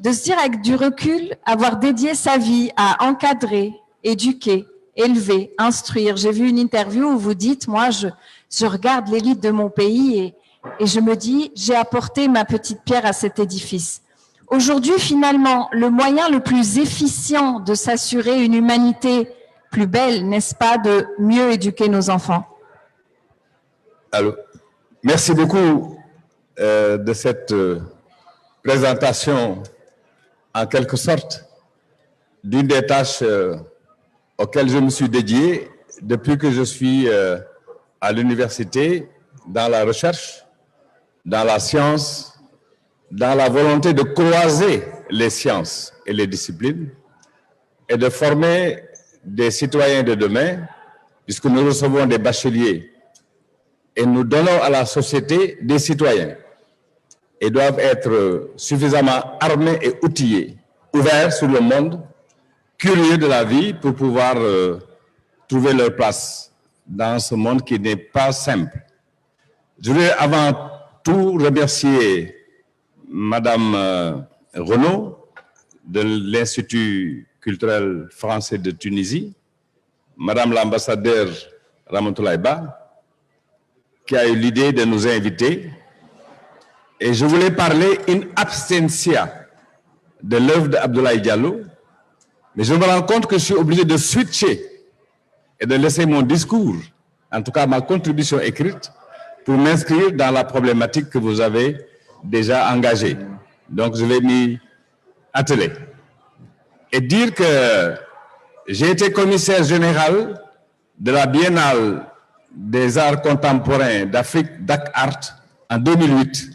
de se dire avec du recul, avoir dédié sa vie à encadrer, éduquer, élever, instruire. J'ai vu une interview où vous dites, moi, je regarde l'élite de mon pays et je me dis, j'ai apporté ma petite pierre à cet édifice. Aujourd'hui, finalement, le moyen le plus efficient de s'assurer une humanité plus belle, n'est-ce pas, de mieux éduquer nos enfants? Alors, merci beaucoup de cette présentation, en quelque sorte, d'une des tâches auxquelles je me suis dédié depuis que je suis à l'université, dans la recherche, dans la science, dans la volonté de croiser les sciences et les disciplines et de former des citoyens de demain, puisque nous recevons des bacheliers et nous donnons à la société des citoyens et doivent être suffisamment armés et outillés, ouverts sur le monde, curieux de la vie pour pouvoir trouver leur place dans ce monde qui n'est pas simple. Je voudrais avant tout remercier Madame Renaud de l'Institut culturel français de Tunisie, Madame l'ambassadeur Ramatoulaye Ba, qui a eu l'idée de nous inviter. Et je voulais parler in absentia de l'œuvre d'Abdoulaye Diallo, mais je me rends compte que je suis obligé de switcher et de laisser mon discours, en tout cas ma contribution écrite, pour m'inscrire dans la problématique que vous avez déjà engagée. Donc je vais m'y atteler. Et dire que j'ai été commissaire général de la Biennale des arts contemporains d'Afrique, DAC Art, en 2008.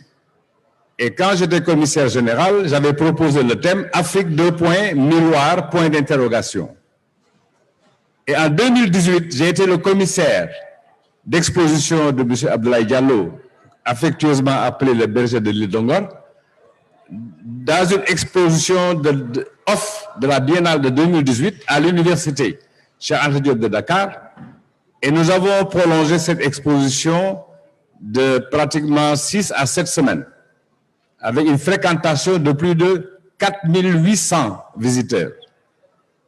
Et quand j'étais commissaire général, j'avais proposé le thème Afrique 2. Miroir, point d'interrogation. Et en 2018, j'ai été le commissaire d'exposition de M. Abdoulaye Diallo, affectueusement appelé le berger de l'île d'Ongor, dans une exposition off de la Biennale de 2018 à l'université Cheikh Anta Diop de Dakar. Et nous avons prolongé cette exposition de pratiquement 6 à 7 semaines, avec une fréquentation de plus de 4800 visiteurs.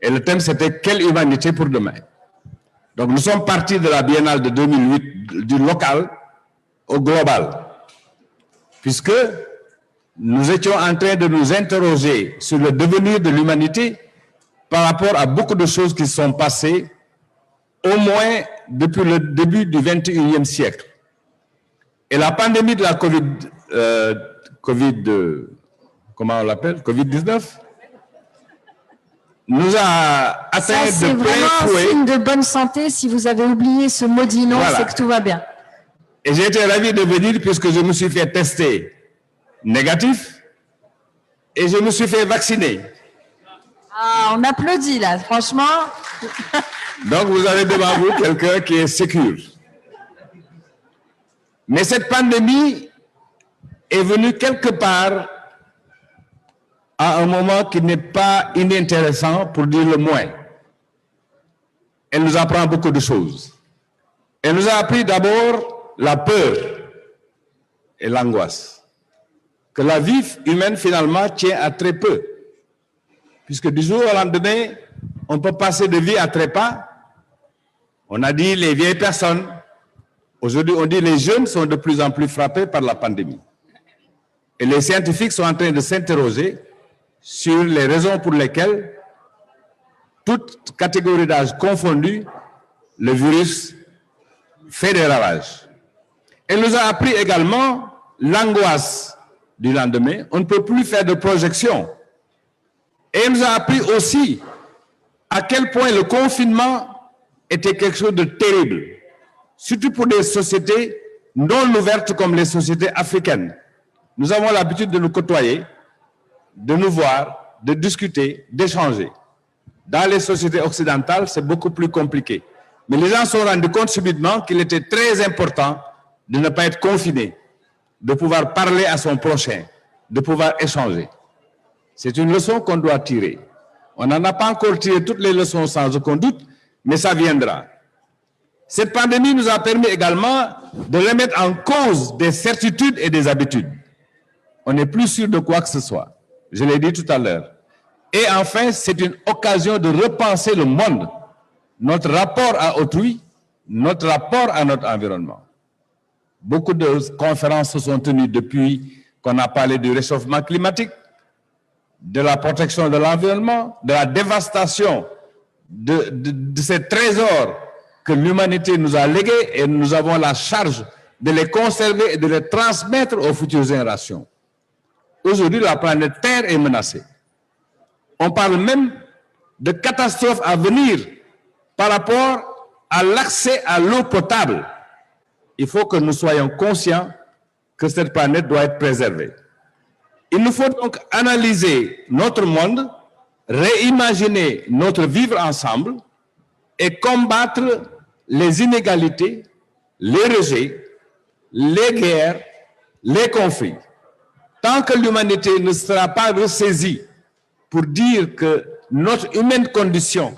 Et le thème, c'était « Quelle humanité pour demain ?» Donc, nous sommes partis de la Biennale de 2008, du local au global, puisque nous étions en train de nous interroger sur le devenir de l'humanité par rapport à beaucoup de choses qui sont passées, au moins depuis le début du XXIe siècle. Et la pandémie de la comment on l'appelle, Covid-19, nous a atteint de plein fouet. C'est vraiment un signe de bonne santé. Si vous avez oublié ce maudit nom, voilà, c'est que tout va bien. Et j'ai été ravi de venir puisque je me suis fait tester négatif et je me suis fait vacciner. Ah, on applaudit là, franchement. Donc vous avez devant vous quelqu'un qui est sécure. Mais cette pandémie est venue quelque part à un moment qui n'est pas inintéressant, pour dire le moins. Elle nous apprend beaucoup de choses. Elle nous a appris d'abord la peur et l'angoisse, que la vie humaine finalement tient à très peu, puisque du jour au lendemain, on peut passer de vie à trépas. On a dit les vieilles personnes. Aujourd'hui, on dit les jeunes sont de plus en plus frappés par la pandémie. Et les scientifiques sont en train de s'interroger sur les raisons pour lesquelles, toute catégorie d'âge confondue, le virus fait des ravages. Elle nous a appris également l'angoisse du lendemain. On ne peut plus faire de projection. Et elle nous a appris aussi à quel point le confinement était quelque chose de terrible, surtout pour des sociétés non ouvertes comme les sociétés africaines. Nous avons l'habitude de nous côtoyer, de nous voir, de discuter, d'échanger. Dans les sociétés occidentales, c'est beaucoup plus compliqué. Mais les gens se sont rendus compte subitement qu'il était très important de ne pas être confiné, de pouvoir parler à son prochain, de pouvoir échanger. C'est une leçon qu'on doit tirer. On n'en a pas encore tiré toutes les leçons sans aucun doute, mais ça viendra. Cette pandémie nous a permis également de remettre en cause des certitudes et des habitudes. On n'est plus sûr de quoi que ce soit. Je l'ai dit tout à l'heure. Et enfin, c'est une occasion de repenser le monde, notre rapport à autrui, notre rapport à notre environnement. Beaucoup de conférences se sont tenues depuis qu'on a parlé du réchauffement climatique, de la protection de l'environnement, de la dévastation de ces trésors que l'humanité nous a légués, et nous avons la charge de les conserver et de les transmettre aux futures générations. Aujourd'hui, la planète Terre est menacée. On parle même de catastrophes à venir par rapport à l'accès à l'eau potable. Il faut que nous soyons conscients que cette planète doit être préservée. Il nous faut donc analyser notre monde, réimaginer notre vivre ensemble et combattre les inégalités, les rejets, les guerres, les conflits. Tant que l'humanité ne sera pas ressaisie pour dire que notre humaine condition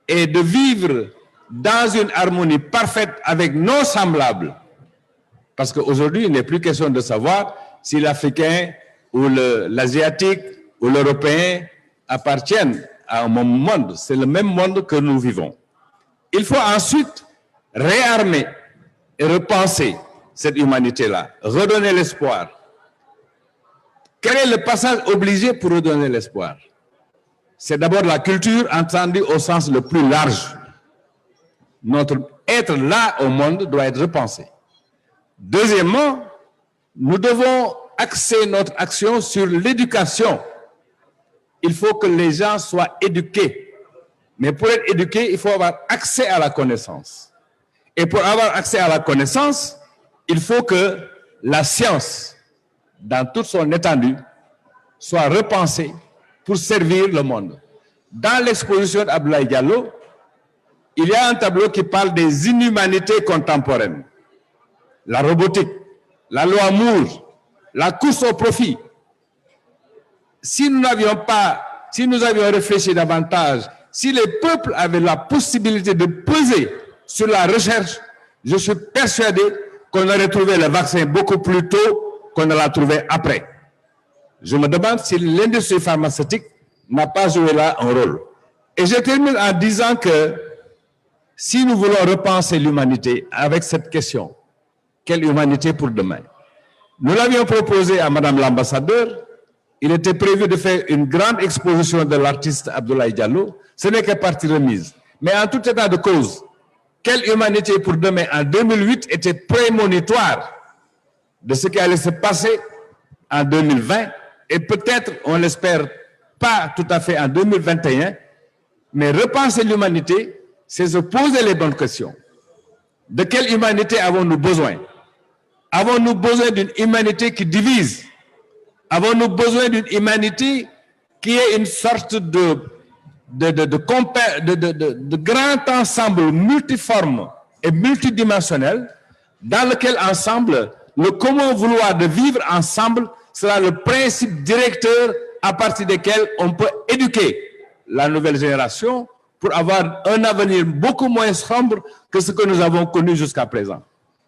est de vivre dans une harmonie parfaite avec nos semblables, parce qu'aujourd'hui, il n'est plus question de savoir si l'Africain ou l'Asiatique ou l'Européen appartiennent à un même monde. C'est le même monde que nous vivons. Il faut ensuite réarmer et repenser cette humanité-là, redonner l'espoir. Quel est le passage obligé pour redonner l'espoir? C'est d'abord la culture entendue au sens le plus large. Notre être là au monde doit être repensé. Deuxièmement, nous devons axer notre action sur l'éducation. Il faut que les gens soient éduqués. Mais pour être éduqué, il faut avoir accès à la connaissance. Et pour avoir accès à la connaissance, il faut que la science, dans toute son étendue, soit repensée pour servir le monde. Dans l'exposition d'Abdoulaye Diallo, il y a un tableau qui parle des inhumanités contemporaines. La robotique, la loi Moore, la course au profit. Si nous avions réfléchi davantage, si les peuples avaient la possibilité de peser sur la recherche, je suis persuadé qu'on aurait trouvé le vaccin beaucoup plus tôt qu'on ne l'a trouvé après. Je me demande si l'industrie pharmaceutique n'a pas joué là un rôle. Et je termine en disant que si nous voulons repenser l'humanité avec cette question, quelle humanité pour demain? Nous l'avions proposé à Madame l'ambassadeur. Il était prévu de faire une grande exposition de l'artiste Abdoulaye Diallo. Ce n'est que partie remise. Mais en tout état de cause, quelle humanité pour demain en 2008 était prémonitoire de ce qui allait se passer en 2020 et peut-être, on l'espère, pas tout à fait en 2021, mais repenser l'humanité, c'est se poser les bonnes questions. De quelle humanité avons-nous besoin? Avons-nous besoin d'une humanité qui divise? Avons-nous besoin d'une humanité qui est une sorte de grand ensemble multiforme et multidimensionnel dans lequel ensemble, le commun vouloir de vivre ensemble sera le principe directeur à partir desquels on peut éduquer la nouvelle génération pour avoir un avenir beaucoup moins sombre que ce que nous avons connu jusqu'à présent.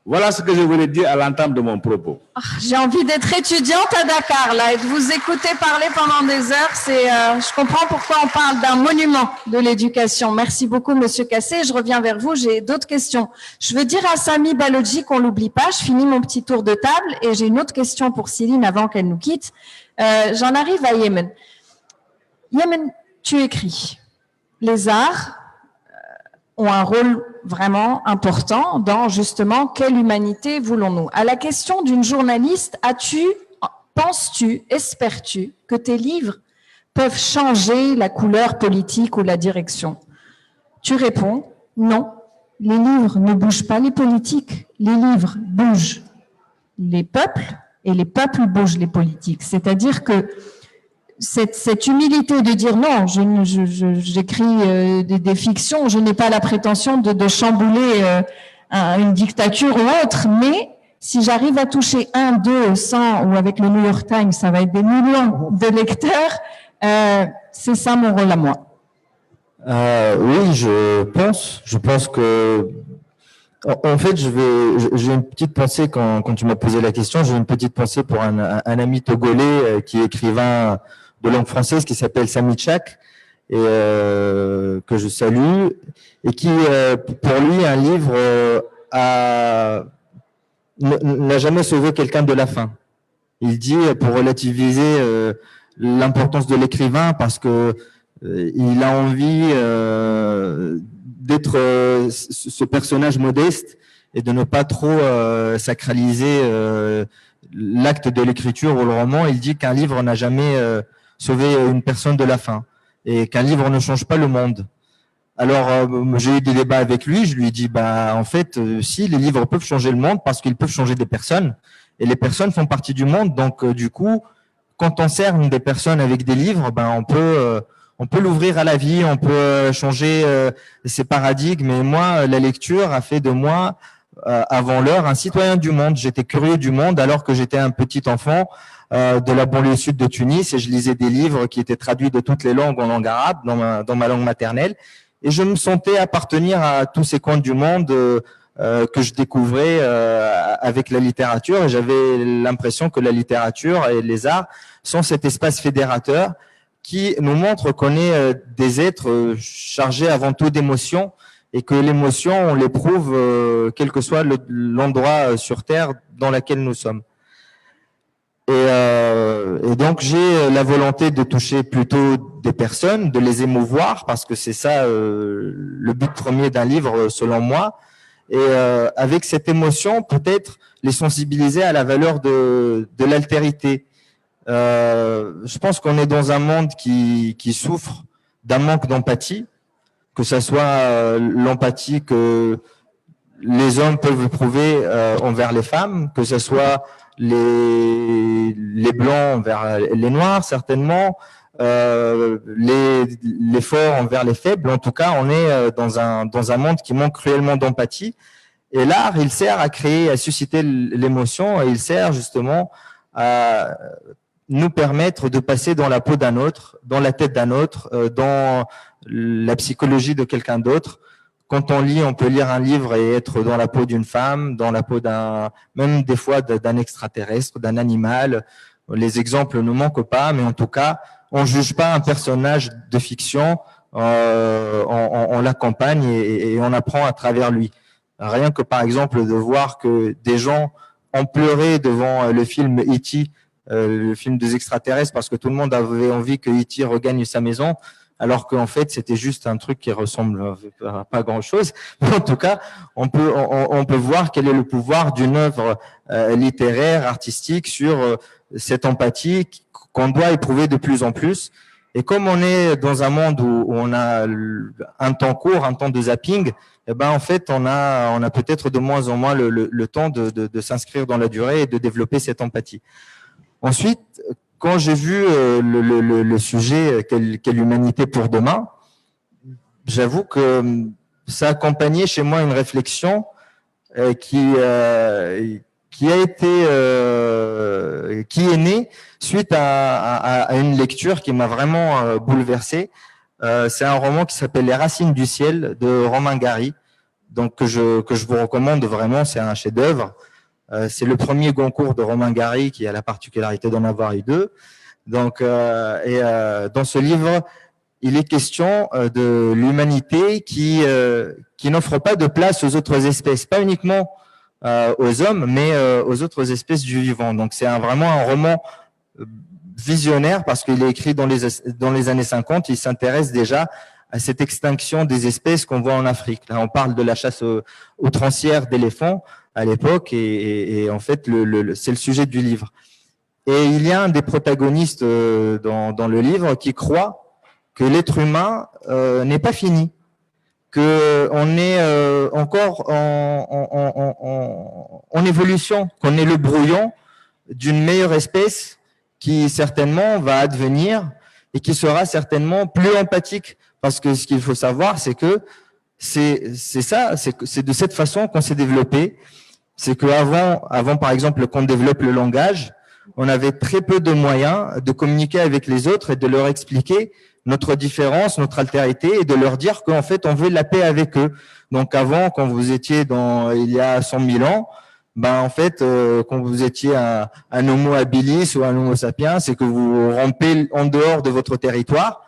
Voilà ce que je voulais dire à l'entame de mon propos. J'ai envie d'être étudiante à Dakar, là, et de vous écouter parler pendant des heures. Je comprends pourquoi on parle d'un monument de l'éducation. Merci beaucoup, Monsieur Cassé. Je reviens vers vous. J'ai d'autres questions. Je veux dire à Sami Balogi qu'on l'oublie pas. Je finis mon petit tour de table et j'ai une autre question pour Céline avant qu'elle nous quitte. J'en arrive à Yémen. Yémen, tu écris. Les arts ont un rôle vraiment important dans justement quelle humanité voulons-nous. À la question d'une journaliste, penses-tu, espères-tu que tes livres peuvent changer la couleur politique ou la direction? Tu réponds non, les livres ne bougent pas les politiques, les livres bougent les peuples et les peuples bougent les politiques. C'est-à-dire que cette humilité de dire non, j'écris des fictions, je n'ai pas la prétention de chambouler une dictature ou autre, mais si j'arrive à toucher 1, 2, 100, ou avec le New York Times, ça va être des millions de lecteurs, c'est ça mon rôle à moi. Oui, je pense que En fait, j'ai une petite pensée quand tu m'as posé la question. J'ai une petite pensée pour un ami togolais qui est écrivain de langue française qui s'appelle Samy Tchak et que je salue et qui, pour lui, un livre n'a jamais sauvé quelqu'un de la faim. Il dit, pour relativiser l'importance de l'écrivain, parce que il a envie d'être ce personnage modeste et de ne pas trop sacraliser l'acte de l'écriture ou le roman. Il dit qu'un livre n'a jamais sauvé une personne de la faim et qu'un livre ne change pas le monde. Alors, j'ai eu des débats avec lui. Je lui ai dit, en fait, si les livres peuvent changer le monde parce qu'ils peuvent changer des personnes et les personnes font partie du monde. Donc, du coup, quand on cerne des personnes avec des livres, on peut l'ouvrir à la vie, on peut changer ses paradigmes. Et moi, la lecture a fait de moi, avant l'heure, un citoyen du monde. J'étais curieux du monde alors que j'étais un petit enfant de la banlieue sud de Tunis et je lisais des livres qui étaient traduits de toutes les langues en langue arabe, dans ma langue maternelle. Et je me sentais appartenir à tous ces coins du monde que je découvrais avec la littérature. Et j'avais l'impression que la littérature et les arts sont cet espace fédérateur qui nous montre qu'on est des êtres chargés avant tout d'émotions et que l'émotion, on l'éprouve quel que soit l'endroit sur Terre dans lequel nous sommes. Et donc, j'ai la volonté de toucher plutôt des personnes, de les émouvoir, parce que c'est ça le but premier d'un livre, selon moi. Et avec cette émotion, peut-être les sensibiliser à la valeur de l'altérité. Je pense qu'on est dans un monde qui souffre d'un manque d'empathie, que ce soit l'empathie que les hommes peuvent éprouver envers les femmes, que ce soit les blancs envers les noirs, certainement, les forts envers les faibles. En tout cas, on est dans un monde qui manque cruellement d'empathie. Et l'art, il sert à créer, à susciter l'émotion, et il sert justement à nous permettre de passer dans la peau d'un autre, dans la tête d'un autre, dans la psychologie de quelqu'un d'autre. Quand on lit, on peut lire un livre et être dans la peau d'une femme, dans la peau même des fois d'un extraterrestre, d'un animal. Les exemples ne manquent pas, mais en tout cas, on ne juge pas un personnage de fiction, on l'accompagne et on apprend à travers lui. Rien que par exemple de voir que des gens ont pleuré devant le film E.T., le film des extraterrestres, parce que tout le monde avait envie que E.T. regagne sa maison, alors qu'en fait, c'était juste un truc qui ressemble à pas grand-chose. En tout cas, on peut voir quel est le pouvoir d'une œuvre littéraire, artistique, sur cette empathie qu'on doit éprouver de plus en plus. Et comme on est dans un monde où on a un temps court, un temps de zapping, en fait, on a peut-être de moins en moins le temps de s'inscrire dans la durée et de développer cette empathie. Ensuite, quand j'ai vu le sujet quelle humanité pour demain, j'avoue que ça a accompagné chez moi une réflexion qui est née suite à une lecture qui m'a vraiment bouleversé. C'est un roman qui s'appelle Les Racines du ciel de Romain Gary, donc que je vous recommande vraiment. C'est un chef-d'œuvre. C'est le premier Goncourt de Romain Gary qui a la particularité d'en avoir eu deux. Donc, dans ce livre, il est question de l'humanité qui n'offre pas de place aux autres espèces, pas uniquement aux hommes, mais aux autres espèces du vivant. Donc, c'est vraiment un roman visionnaire parce qu'il est écrit dans les années 50. Il s'intéresse déjà à cette extinction des espèces qu'on voit en Afrique. Là, on parle de la chasse outrancière d'éléphants à l'époque et en fait, c'est le sujet du livre. Et il y a un des protagonistes dans le livre qui croit que l'être humain n'est pas fini, qu'on est encore en évolution, qu'on est le brouillon d'une meilleure espèce qui certainement va advenir et qui sera certainement plus empathique. Parce que ce qu'il faut savoir, c'est que c'est de cette façon qu'on s'est développé. C'est qu'avant, par exemple, qu'on développe le langage, on avait très peu de moyens de communiquer avec les autres et de leur expliquer notre différence, notre altérité, et de leur dire qu'en fait, on veut la paix avec eux. Donc avant, quand vous étiez il y a 100 000 ans, en fait, quand vous étiez un homo habilis ou un homo sapiens, c'est que vous rampez en dehors de votre territoire,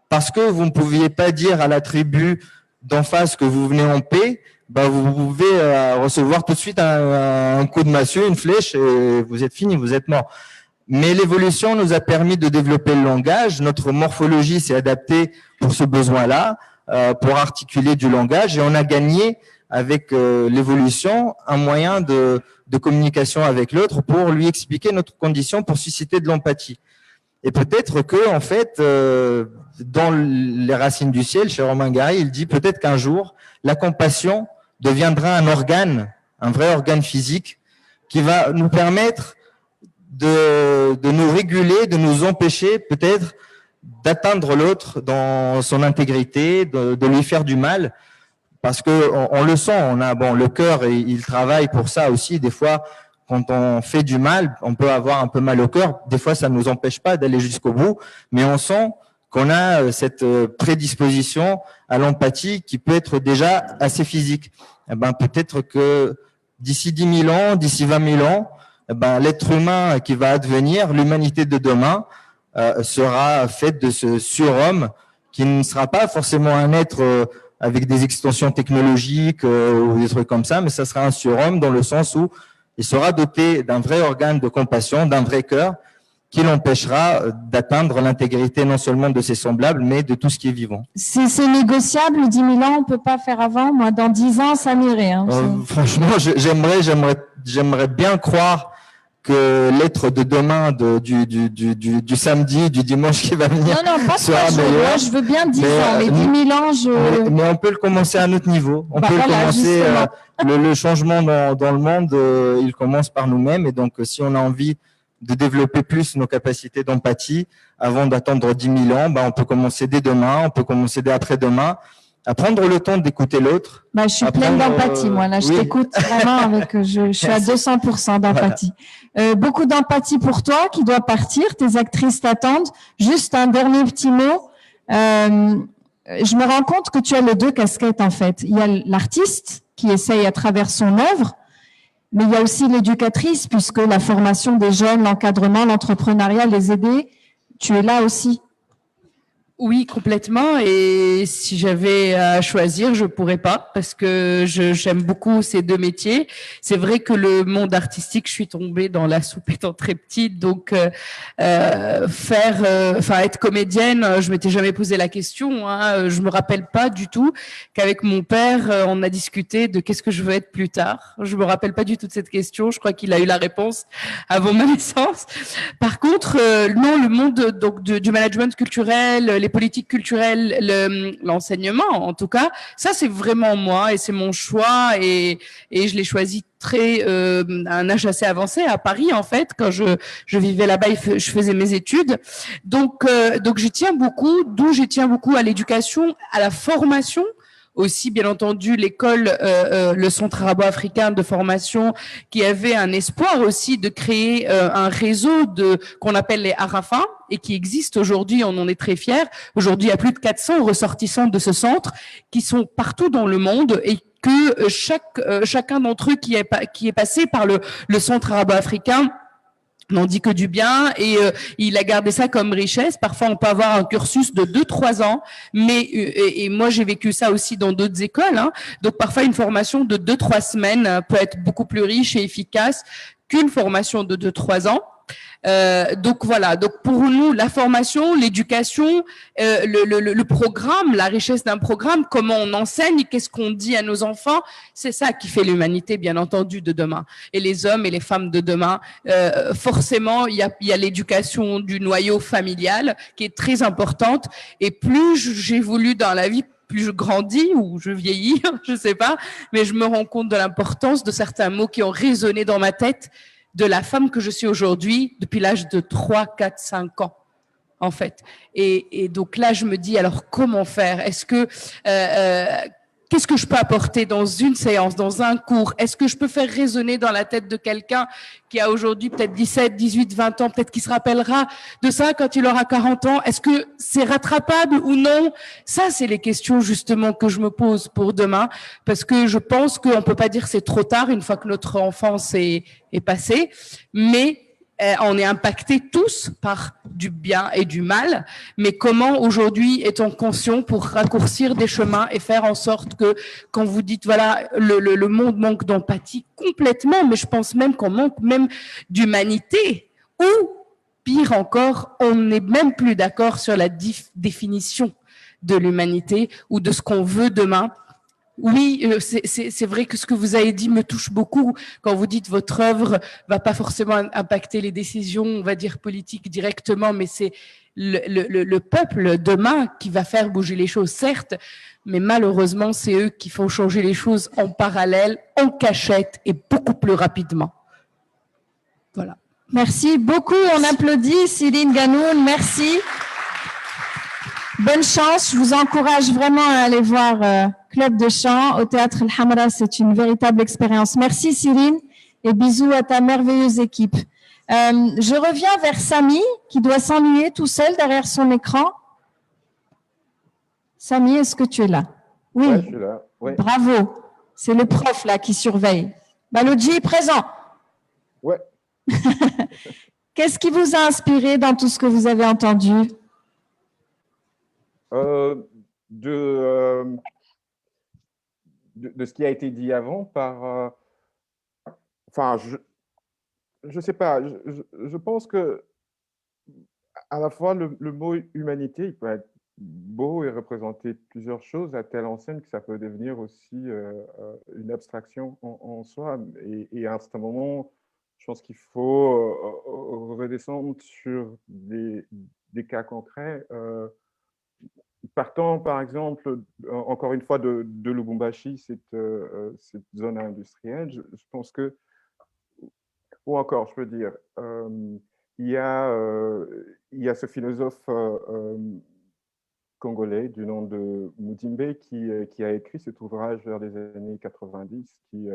parce que vous ne pouviez pas dire à la tribu d'en face que vous venez en paix, vous pouvez recevoir tout de suite un coup de massue, une flèche, et vous êtes fini, vous êtes mort. Mais l'évolution nous a permis de développer le langage. Notre morphologie s'est adaptée pour ce besoin-là, pour articuler du langage, et on a gagné avec l'évolution un moyen de communication avec l'autre pour lui expliquer notre condition, pour susciter de l'empathie. Et peut-être que, en fait, dans les racines du ciel, chez Romain Gary, il dit peut-être qu'un jour, la compassion deviendra un organe, un vrai organe physique, qui va nous permettre de nous réguler, de nous empêcher peut-être d'atteindre l'autre dans son intégrité, de lui faire du mal, parce que on le sent, le cœur, il travaille pour ça aussi. Des fois, quand on fait du mal, on peut avoir un peu mal au cœur. Des fois, ça ne nous empêche pas d'aller jusqu'au bout, mais on sent qu'on a cette prédisposition à l'empathie qui peut être déjà assez physique. Peut-être que d'ici 10 000 ans, d'ici 20 000 ans, l'être humain qui va advenir, l'humanité de demain, sera faite de ce surhomme qui ne sera pas forcément un être avec des extensions technologiques ou des trucs comme ça, mais ça sera un surhomme dans le sens où il sera doté d'un vrai organe de compassion, d'un vrai cœur, qui l'empêchera d'atteindre l'intégrité non seulement de ses semblables, mais de tout ce qui est vivant. C'est négociable, 10 000 ans, on ne peut pas faire avant. Moi, dans 10 ans, ça m'irait. Hein, franchement, j'aimerais bien croire que l'être de demain, du samedi, du dimanche qui va venir, sera meilleur. Moi, je veux bien 10 ans, mais 10 000 ans, mais on peut le commencer à un autre niveau. On peut commencer le changement dans le monde, il commence par nous-mêmes. Et donc, si on a envie de développer plus nos capacités d'empathie avant d'attendre 10 000 ans, on peut commencer dès demain, on peut commencer dès après-demain, à prendre le temps d'écouter l'autre. Je suis pleine d'empathie, moi. Là, je t'écoute vraiment je suis à 200% d'empathie. Voilà. Beaucoup d'empathie pour toi qui dois partir. Tes actrices t'attendent. Juste un dernier petit mot. Je me rends compte que tu as les deux casquettes, en fait. Il y a l'artiste qui essaye à travers son œuvre, mais il y a aussi l'éducatrice, puisque la formation des jeunes, l'encadrement, l'entrepreneuriat, les aider, tu es là aussi. Oui, complètement. Et si j'avais à choisir, je pourrais pas parce que j'aime beaucoup ces deux métiers. C'est vrai que le monde artistique, je suis tombée dans la soupe étant très petite, donc être comédienne, je m'étais jamais posé la question. Je me rappelle pas du tout qu'avec mon père, on a discuté de qu'est-ce que je veux être plus tard. Je me rappelle pas du tout de cette question. Je crois qu'il a eu la réponse avant ma naissance. Par contre, non, le monde du management culturel, les politiques culturelles, l'enseignement, en tout cas, ça c'est vraiment moi et c'est mon choix et je l'ai choisi à un âge assez avancé à Paris en fait, quand je vivais là-bas, je faisais mes études. Donc j'y tiens beaucoup, d'où j'y tiens beaucoup à l'éducation, à la formation. Aussi, bien entendu, l'école, le Centre arabo-africain de formation, qui avait un espoir aussi de créer un réseau qu'on appelle les Arafins et qui existe aujourd'hui, on en est très fiers. Aujourd'hui, il y a plus de 400 ressortissants de ce centre qui sont partout dans le monde et que chacun d'entre eux qui est passé par le Centre arabo-africain n'en dit que du bien et il a gardé ça comme richesse. Parfois, on peut avoir un cursus de 2-3 ans, mais et moi, j'ai vécu ça aussi dans d'autres écoles. Donc, parfois, une formation de 2-3 semaines peut être beaucoup plus riche et efficace qu'une formation de 2-3 ans. Donc voilà, donc pour nous, la formation, l'éducation, le programme, la richesse d'un programme, comment on enseigne, qu'est-ce qu'on dit à nos enfants, c'est ça qui fait l'humanité, bien entendu, de demain. Et les hommes et les femmes de demain, forcément, il y a l'éducation du noyau familial qui est très importante. Et plus j'évolue dans la vie, plus je grandis ou je vieillis, je sais pas, mais je me rends compte de l'importance de certains mots qui ont résonné dans ma tête de la femme que je suis aujourd'hui depuis l'âge de 3, 4, 5 ans, en fait. Et donc là, je me dis, alors comment faire? Est-ce que qu'est-ce que je peux apporter dans une séance, dans un cours? Est-ce que je peux faire résonner dans la tête de quelqu'un qui a aujourd'hui peut-être 17, 18, 20 ans, peut-être qu'il se rappellera de ça quand il aura 40 ans? Est-ce que c'est rattrapable ou non? Ça, c'est les questions justement que je me pose pour demain, parce que je pense qu'on ne peut pas dire c'est trop tard une fois que notre enfance est passée, mais on est impactés tous par du bien et du mal, mais comment aujourd'hui est-on conscient pour raccourcir des chemins et faire en sorte que, quand vous dites, voilà, le monde manque d'empathie complètement, mais je pense même qu'on manque même d'humanité, ou pire encore, on n'est même plus d'accord sur la définition de l'humanité ou de ce qu'on veut demain. Oui, c'est vrai que ce que vous avez dit me touche beaucoup quand vous dites votre œuvre va pas forcément impacter les décisions, on va dire politiques directement, mais c'est le peuple demain qui va faire bouger les choses, certes, mais malheureusement, c'est eux qui font changer les choses en parallèle, en cachette et beaucoup plus rapidement. Voilà. Merci beaucoup. On applaudit Céline Ganoun. Merci. Bonne chance. Je vous encourage vraiment à aller voir Club de chant au Théâtre El Hamra. C'est une véritable expérience. Merci Céline et bisous à ta merveilleuse équipe. Je reviens vers Samy qui doit s'ennuyer tout seul derrière son écran. Samy, est-ce que tu es là? Oui. Ouais, je suis là. Ouais. Bravo. C'est le prof là qui surveille. Baloudji, présent. Ouais. Qu'est-ce qui vous a inspiré dans tout ce que vous avez entendu? De ce qui a été dit avant par... enfin, je sais pas, je pense que à la fois le mot humanité, il peut être beau et représenter plusieurs choses à telle enseigne que ça peut devenir aussi une abstraction en soi. Et à ce moment, je pense qu'il faut redescendre sur des cas concrets. Partant, par exemple, encore une fois, de Lubumbashi, cette zone industrielle, je pense que, ou encore, je peux dire, il y a ce philosophe congolais du nom de Mudimbe qui a écrit cet ouvrage vers les années 90 qui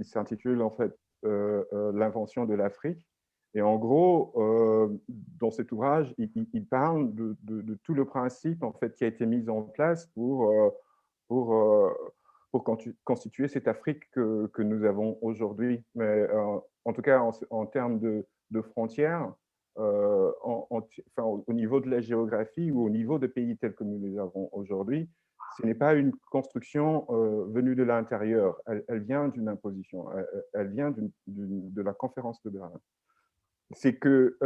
s'intitule en fait L'invention de l'Afrique. Et en gros, dans cet ouvrage, il parle de tout le principe en fait, qui a été mis en place pour constituer cette Afrique que nous avons aujourd'hui. Mais en tout cas, en termes de frontières, enfin, au niveau de la géographie ou au niveau des pays tels que nous les avons aujourd'hui, ce n'est pas une construction venue de l'intérieur. Elle vient d'une imposition. Elle vient de la conférence de Berlin. C'est que,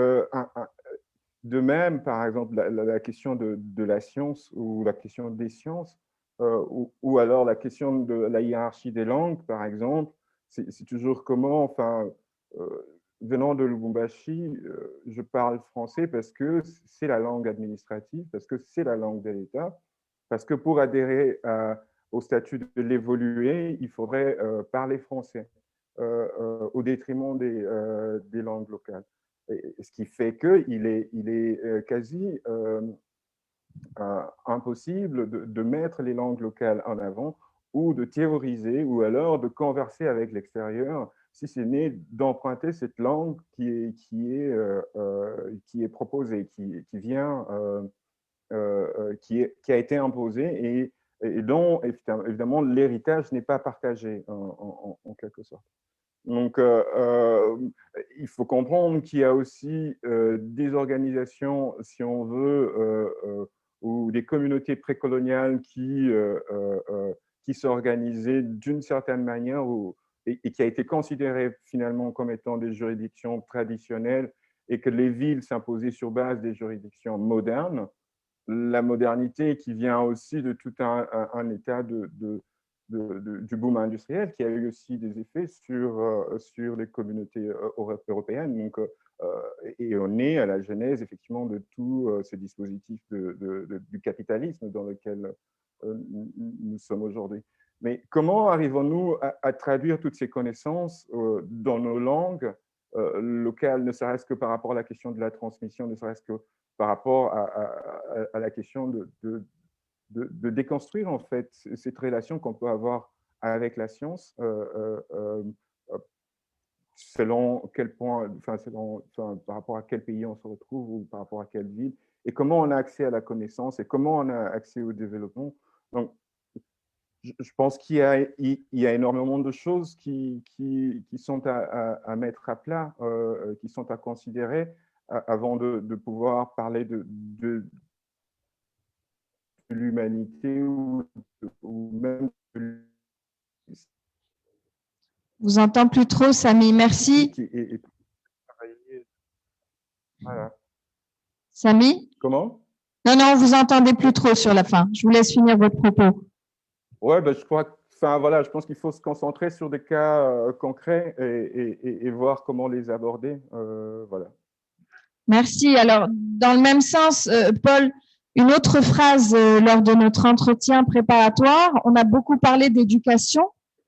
de même, par exemple, la question de la science ou la question des sciences, ou alors la question de la hiérarchie des langues, par exemple, c'est toujours comment, enfin, venant de Lubumbashi, je parle français parce que c'est la langue administrative, parce que c'est la langue de l'État, parce que pour adhérer au statut de l'évolué, il faudrait parler français. Au détriment des langues locales. Et ce qui fait qu'il est quasi impossible de mettre les langues locales en avant ou de théoriser ou alors de converser avec l'extérieur, si ce n'est d'emprunter cette langue qui est proposée, qui vient, qui a été imposée et dont évidemment l'héritage n'est pas partagé en quelque sorte. Donc, il faut comprendre qu'il y a aussi des organisations, si on veut, ou des communautés précoloniales qui s'organisaient d'une certaine manière et qui a été considérée finalement comme étant des juridictions traditionnelles et que les villes s'imposaient sur base des juridictions modernes. La modernité qui vient aussi de tout un état du boom industriel qui a eu aussi des effets sur les communautés européennes. Donc, et on est à la genèse, effectivement, de tous ces dispositifs du capitalisme dans lequel nous sommes aujourd'hui. Mais comment arrivons-nous à traduire toutes ces connaissances dans nos langues locales, ne serait-ce que par rapport à la question de la transmission, ne serait-ce que par rapport à la question de déconstruire en fait cette relation qu'on peut avoir avec la science selon quel point, par rapport à quel pays on se retrouve ou par rapport à quelle ville, et comment on a accès à la connaissance et comment on a accès au développement. Donc, je pense qu'il y a énormément de choses qui sont à mettre à plat, qui sont à considérer avant de pouvoir parler de l'humanité ou même de... Vous entend plus trop, Samy, merci. Voilà. Samy? Comment? Non, vous entendez plus trop sur la fin. Je vous laisse finir votre propos. Ouais, je crois que, je pense qu'il faut se concentrer sur des cas concrets et voir comment les aborder. Voilà. Merci. Alors, dans le même sens, Paul, une autre phrase lors de notre entretien préparatoire, on a beaucoup parlé d'éducation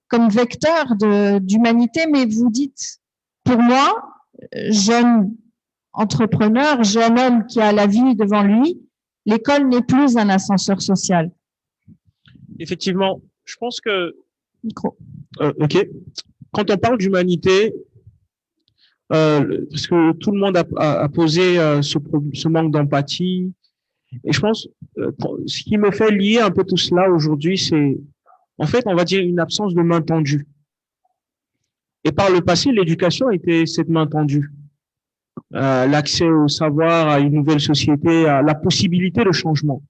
comme vecteur d'humanité, mais vous dites, pour moi, jeune entrepreneur, jeune homme qui a la vie devant lui, l'école n'est plus un ascenseur social. Effectivement, je pense que... OK. Quand on parle d'humanité, parce que tout le monde a posé ce manque d'empathie, et je pense ce qui me fait lier un peu tout cela aujourd'hui, c'est en fait, on va dire une absence de main tendue. Et par le passé, l'éducation était cette main tendue. L'accès au savoir, à une nouvelle société, à la possibilité de changement.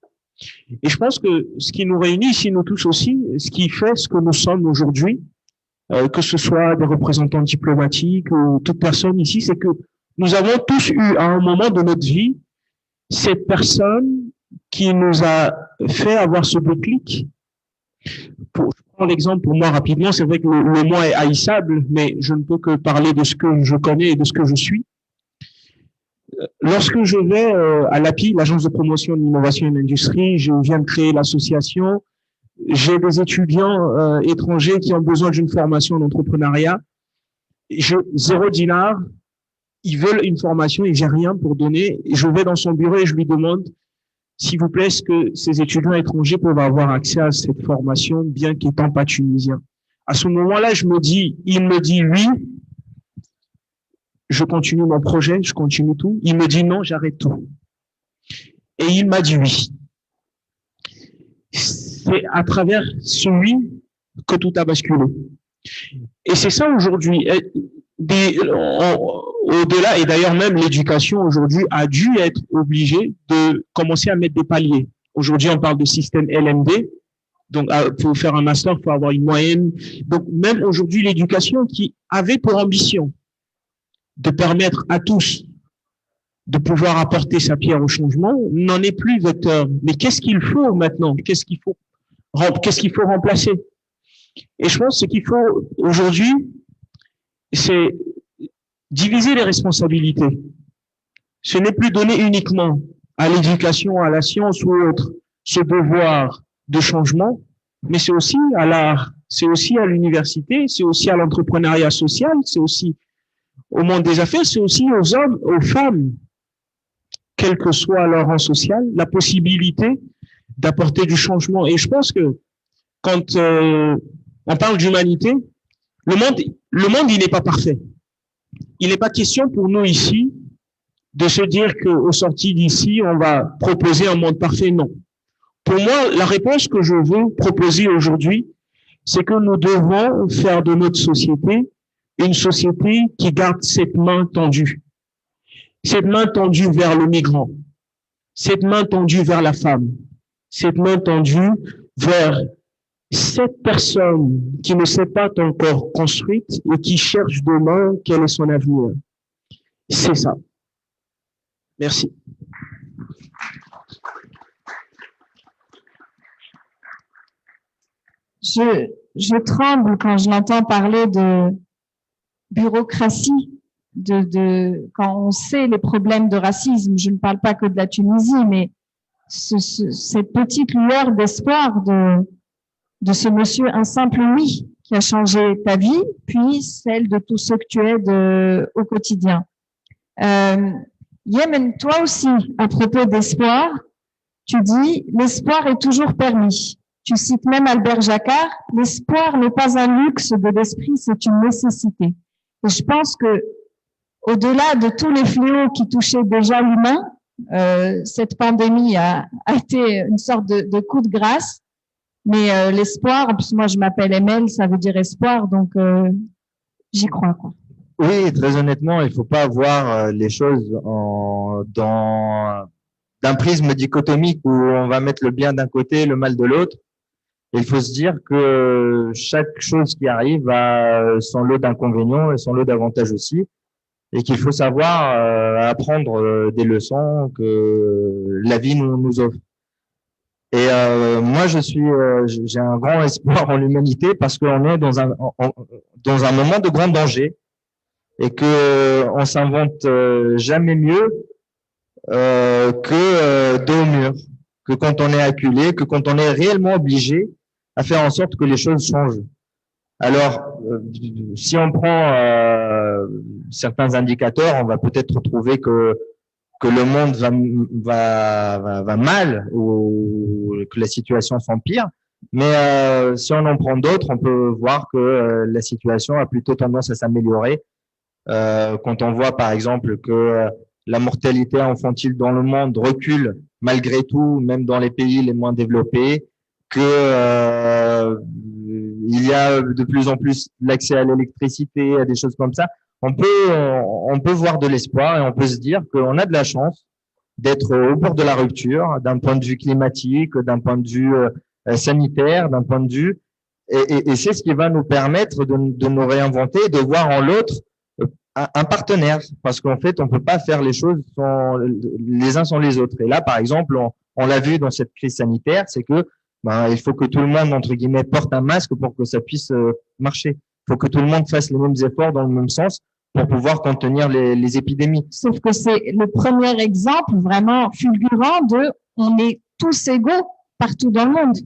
Et je pense que ce qui nous réunit ici, nous tous aussi, ce qui fait ce que nous sommes aujourd'hui, que ce soit des représentants diplomatiques ou toute personne ici, c'est que nous avons tous eu à un moment de notre vie cette personne qui nous a fait avoir ce déclic. Je prends l'exemple pour moi rapidement, c'est vrai que le moi est haïssable, mais je ne peux que parler de ce que je connais et de ce que je suis. Lorsque je vais à l'API, l'Agence de promotion de l'innovation et de l'industrie, je viens de créer l'association, j'ai des étudiants étrangers qui ont besoin d'une formation d'entrepreneuriat. 0 dinar, ils veulent une formation et j'ai rien pour donner. Je vais dans son bureau et je lui demande, s'il vous plaît, est-ce que ces étudiants étrangers peuvent avoir accès à cette formation, bien qu'étant pas tunisiens? À ce moment-là, il me dit oui, je continue mon projet, je continue tout. Il me dit non, j'arrête tout. Et il m'a dit oui. C'est à travers ce oui que tout a basculé. Et c'est ça aujourd'hui. Au-delà, et d'ailleurs même l'éducation aujourd'hui a dû être obligée de commencer à mettre des paliers. Aujourd'hui, on parle de système LMD. Donc, pour faire un master, il faut avoir une moyenne. Donc, même aujourd'hui, l'éducation qui avait pour ambition de permettre à tous de pouvoir apporter sa pierre au changement, n'en est plus vecteur. Mais qu'est-ce qu'il faut maintenant? Qu'est-ce qu'il faut remplacer? Et je pense que ce qu'il faut aujourd'hui, c'est diviser les responsabilités. Ce n'est plus donner uniquement à l'éducation, à la science ou autre, ce devoir de changement, mais c'est aussi à l'art, c'est aussi à l'université, c'est aussi à l'entrepreneuriat social, c'est aussi au monde des affaires, c'est aussi aux hommes, aux femmes, quel que soit leur rang social, la possibilité d'apporter du changement. Et je pense que quand on parle d'humanité, le monde, il n'est pas parfait. Il n'est pas question pour nous ici de se dire qu'au sorti d'ici, on va proposer un monde parfait. Non. Pour moi, la réponse que je veux proposer aujourd'hui, c'est que nous devons faire de notre société une société qui garde cette main tendue. Cette main tendue vers le migrant. Cette main tendue vers la femme. Cette main tendue vers cette personne qui ne s'est pas encore construite et qui cherche demain quel est son avenir. C'est ça. Merci. Je tremble quand je l'entends parler de bureaucratie, quand on sait les problèmes de racisme. Je ne parle pas que de la Tunisie, mais cette petite lueur d'espoir de ce monsieur, un simple oui, qui a changé ta vie, puis celle de tous ceux que tu aides au quotidien. Yemen, toi aussi, à propos d'espoir, Tu dis « l'espoir est toujours permis ». Tu cites même Albert Jacquard, « l'espoir n'est pas un luxe de l'esprit, c'est une nécessité ». Et je pense que au-delà de tous les fléaux qui touchaient déjà l'humain, cette pandémie a été une sorte de coup de grâce. Mais l'espoir, en plus moi je m'appelle ML, ça veut dire espoir, donc j'y crois, quoi. Oui, très honnêtement, il faut pas voir les choses d'un prisme dichotomique où on va mettre le bien d'un côté, le mal de l'autre. Il faut se dire que chaque chose qui arrive a son lot d'inconvénients et son lot d'avantages aussi, et qu'il faut savoir apprendre des leçons que la vie nous offre. Et moi, j'ai un grand espoir en l'humanité parce qu'on est dans un moment de grand danger et que on s'invente jamais mieux que dos au mur, que quand on est acculé, que quand on est réellement obligé à faire en sorte que les choses changent. Alors, si on prend certains indicateurs, on va peut-être trouver que le monde va mal ou que la situation s'empire. Mais si on en prend d'autres, on peut voir que la situation a plutôt tendance à s'améliorer. Quand on voit par exemple que la mortalité infantile dans le monde recule malgré tout, même dans les pays les moins développés, que il y a de plus en plus l'accès à l'électricité, à des choses comme ça. On peut voir de l'espoir et on peut se dire qu'on a de la chance d'être au bord de la rupture, d'un point de vue climatique, d'un point de vue sanitaire, d'un point de vue, et c'est ce qui va nous permettre de nous réinventer et de voir en l'autre un partenaire, parce qu'en fait, on peut pas faire les choses les uns sans les autres. Et là, par exemple, on l'a vu dans cette crise sanitaire, c'est que il faut que tout le monde, entre guillemets, porte un masque pour que ça puisse marcher. Il faut que tout le monde fasse les mêmes efforts dans le même sens pour pouvoir contenir les épidémies. Sauf que c'est le premier exemple vraiment fulgurant de on est tous égaux partout dans le monde.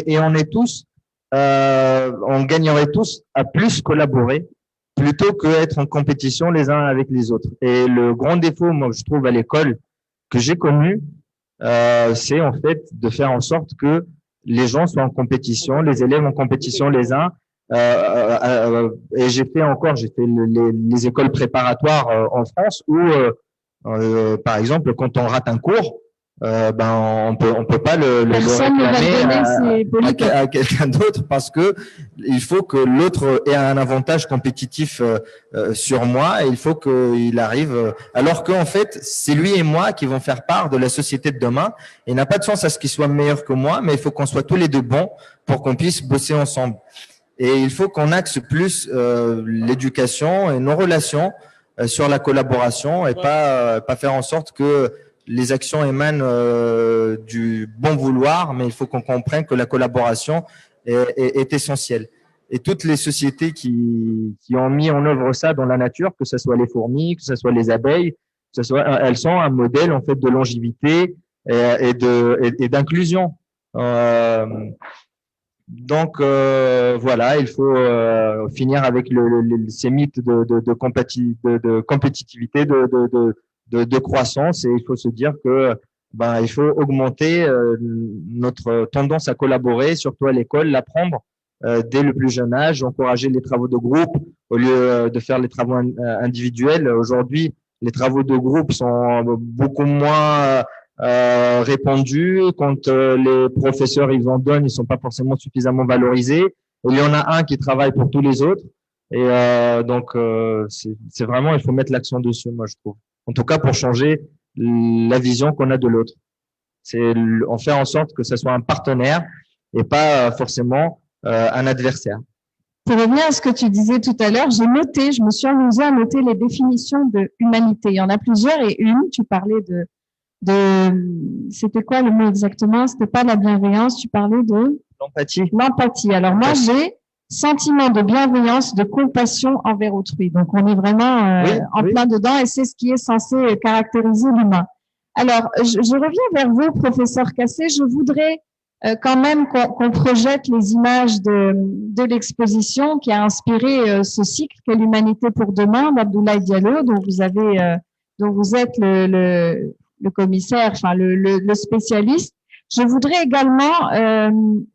Et on est tous, on gagnerait tous à plus collaborer plutôt que être en compétition les uns avec les autres. Et le grand défaut, moi, je trouve à l'école que j'ai connu, c'est en fait de faire en sorte que les gens soient en compétition, les élèves en compétition les uns. Et j'ai fait les écoles préparatoires en France où, par exemple, quand on rate un cours, on peut pas le réclamer à quelqu'un d'autre parce que il faut que l'autre ait un avantage compétitif sur moi et il faut qu'il arrive alors qu'en fait c'est lui et moi qui vont faire part de la société de demain et il n'a pas de sens à ce qu'il soit meilleur que moi mais il faut qu'on soit tous les deux bons pour qu'on puisse bosser ensemble et il faut qu'on axe plus l'éducation et nos relations sur la collaboration et pas faire en sorte que les actions émanent du bon vouloir, mais il faut qu'on comprenne que la collaboration est essentielle. Et toutes les sociétés qui ont mis en œuvre ça dans la nature, que ce soit les fourmis, que ce soit les abeilles, elles sont un modèle en fait de longévité et d'inclusion. Donc voilà, il faut finir avec ces mythes de compétitivité, de croissance et il faut se dire que il faut augmenter notre tendance à collaborer, surtout à l'école, l'apprendre dès le plus jeune âge, encourager les travaux de groupe au lieu de faire les travaux individuels. Aujourd'hui, les travaux de groupe sont beaucoup moins répandus. Quand les professeurs ils en donnent, ils sont pas forcément suffisamment valorisés. Il y en a un qui travaille pour tous les autres. Et donc, c'est vraiment, il faut mettre l'accent dessus, moi, je trouve. En tout cas, pour changer la vision qu'on a de l'autre. C'est en faire en sorte que ce soit un partenaire et pas forcément un adversaire. Pour revenir à ce que tu disais tout à l'heure, je me suis amusée à noter les définitions de humanité. Il y en a plusieurs et tu parlais c'était quoi le mot exactement? C'était pas la bienveillance, tu parlais de l'empathie. L'empathie. Alors moi, j'ai sentiment de bienveillance, de compassion envers autrui. Donc on est vraiment plein dedans et c'est ce qui est censé caractériser l'humain. Alors je reviens vers vous, professeur Kassé. Je voudrais quand même qu'on projette les images de l'exposition qui a inspiré ce cycle qu'est l'humanité pour demain d'Abdoulaye Diallo, dont vous êtes le commissaire, enfin le spécialiste. Je voudrais également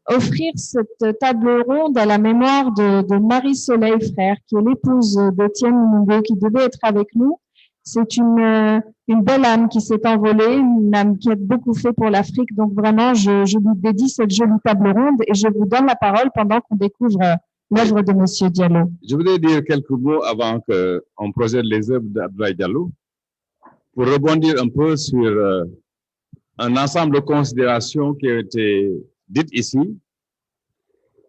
offrir cette table ronde à la mémoire de Marie-Soleil Frère, qui est l'épouse d'Étienne Mungo, qui devait être avec nous. C'est une belle âme qui s'est envolée, une âme qui a beaucoup fait pour l'Afrique. Donc vraiment, je lui dédie cette jolie table ronde et je vous donne la parole pendant qu'on découvre l'œuvre de Monsieur Diallo. Je voudrais dire quelques mots avant qu'on projette les œuvres d'Abdoulaye Diallo, pour rebondir un peu sur un ensemble de considérations qui ont été dites ici,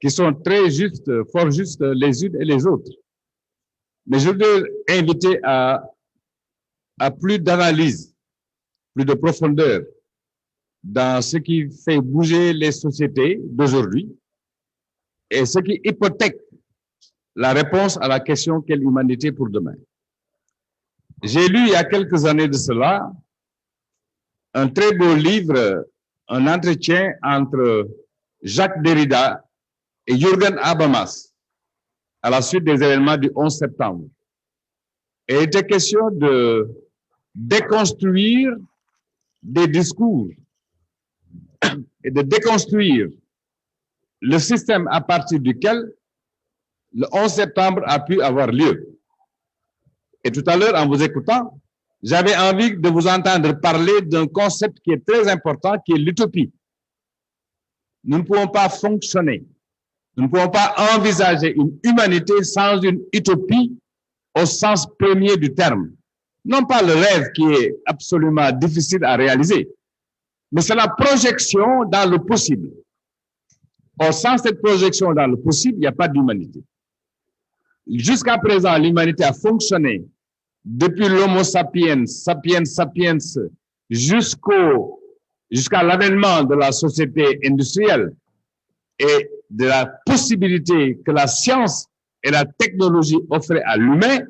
qui sont très justes, fort justes les unes et les autres. Mais je voudrais inviter à plus d'analyse, plus de profondeur dans ce qui fait bouger les sociétés d'aujourd'hui et ce qui hypothèque la réponse à la question « Quelle humanité pour demain ?» J'ai lu il y a quelques années de cela un très beau livre, un entretien entre Jacques Derrida et Jürgen Habermas à la suite des événements du 11 septembre. Et il était question de déconstruire des discours et de déconstruire le système à partir duquel le 11 septembre a pu avoir lieu. Et tout à l'heure, en vous écoutant, j'avais envie de vous entendre parler d'un concept qui est très important, qui est l'utopie. Nous ne pouvons pas fonctionner, nous ne pouvons pas envisager une humanité sans une utopie au sens premier du terme. Non pas le rêve qui est absolument difficile à réaliser, mais c'est la projection dans le possible. Or, sans cette projection dans le possible, il n'y a pas d'humanité. Jusqu'à présent, l'humanité a fonctionné depuis l'Homo sapiens, sapiens sapiens, jusqu'à l'avènement de la société industrielle et de la possibilité que la science et la technologie offraient à l'humain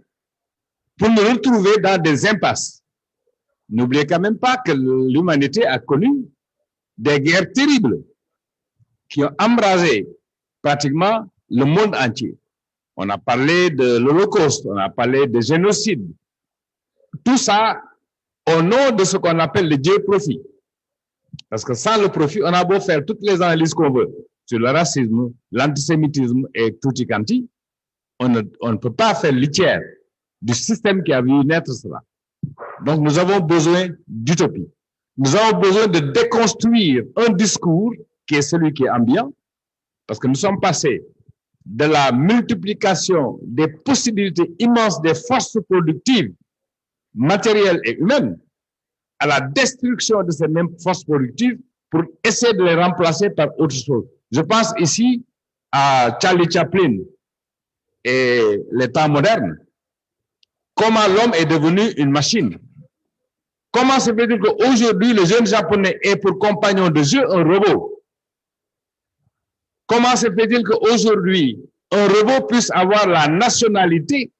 pour nous retrouver dans des impasses. N'oubliez quand même pas que l'humanité a connu des guerres terribles qui ont embrasé pratiquement le monde entier. On a parlé de l'Holocauste, on a parlé de génocide. Tout ça au nom de ce qu'on appelle le Dieu profit. Parce que sans le profit, on a beau faire toutes les analyses qu'on veut sur le racisme, l'antisémitisme et tutti quanti, on ne peut pas faire litière du système qui a vu naître cela. Donc nous avons besoin d'utopie. Nous avons besoin de déconstruire un discours qui est celui qui est ambiant, parce que nous sommes passés de la multiplication des possibilités immenses des forces productives, matérielles et humaines, à la destruction de ces mêmes forces productives pour essayer de les remplacer par autre chose. Je pense ici à Charlie Chaplin et les temps modernes. Comment l'homme est devenu une machine. Comment se fait-il qu'aujourd'hui, le jeune japonais ait pour compagnon de jeu un robot? Comment se fait-il qu'aujourd'hui, un robot puisse avoir la nationalité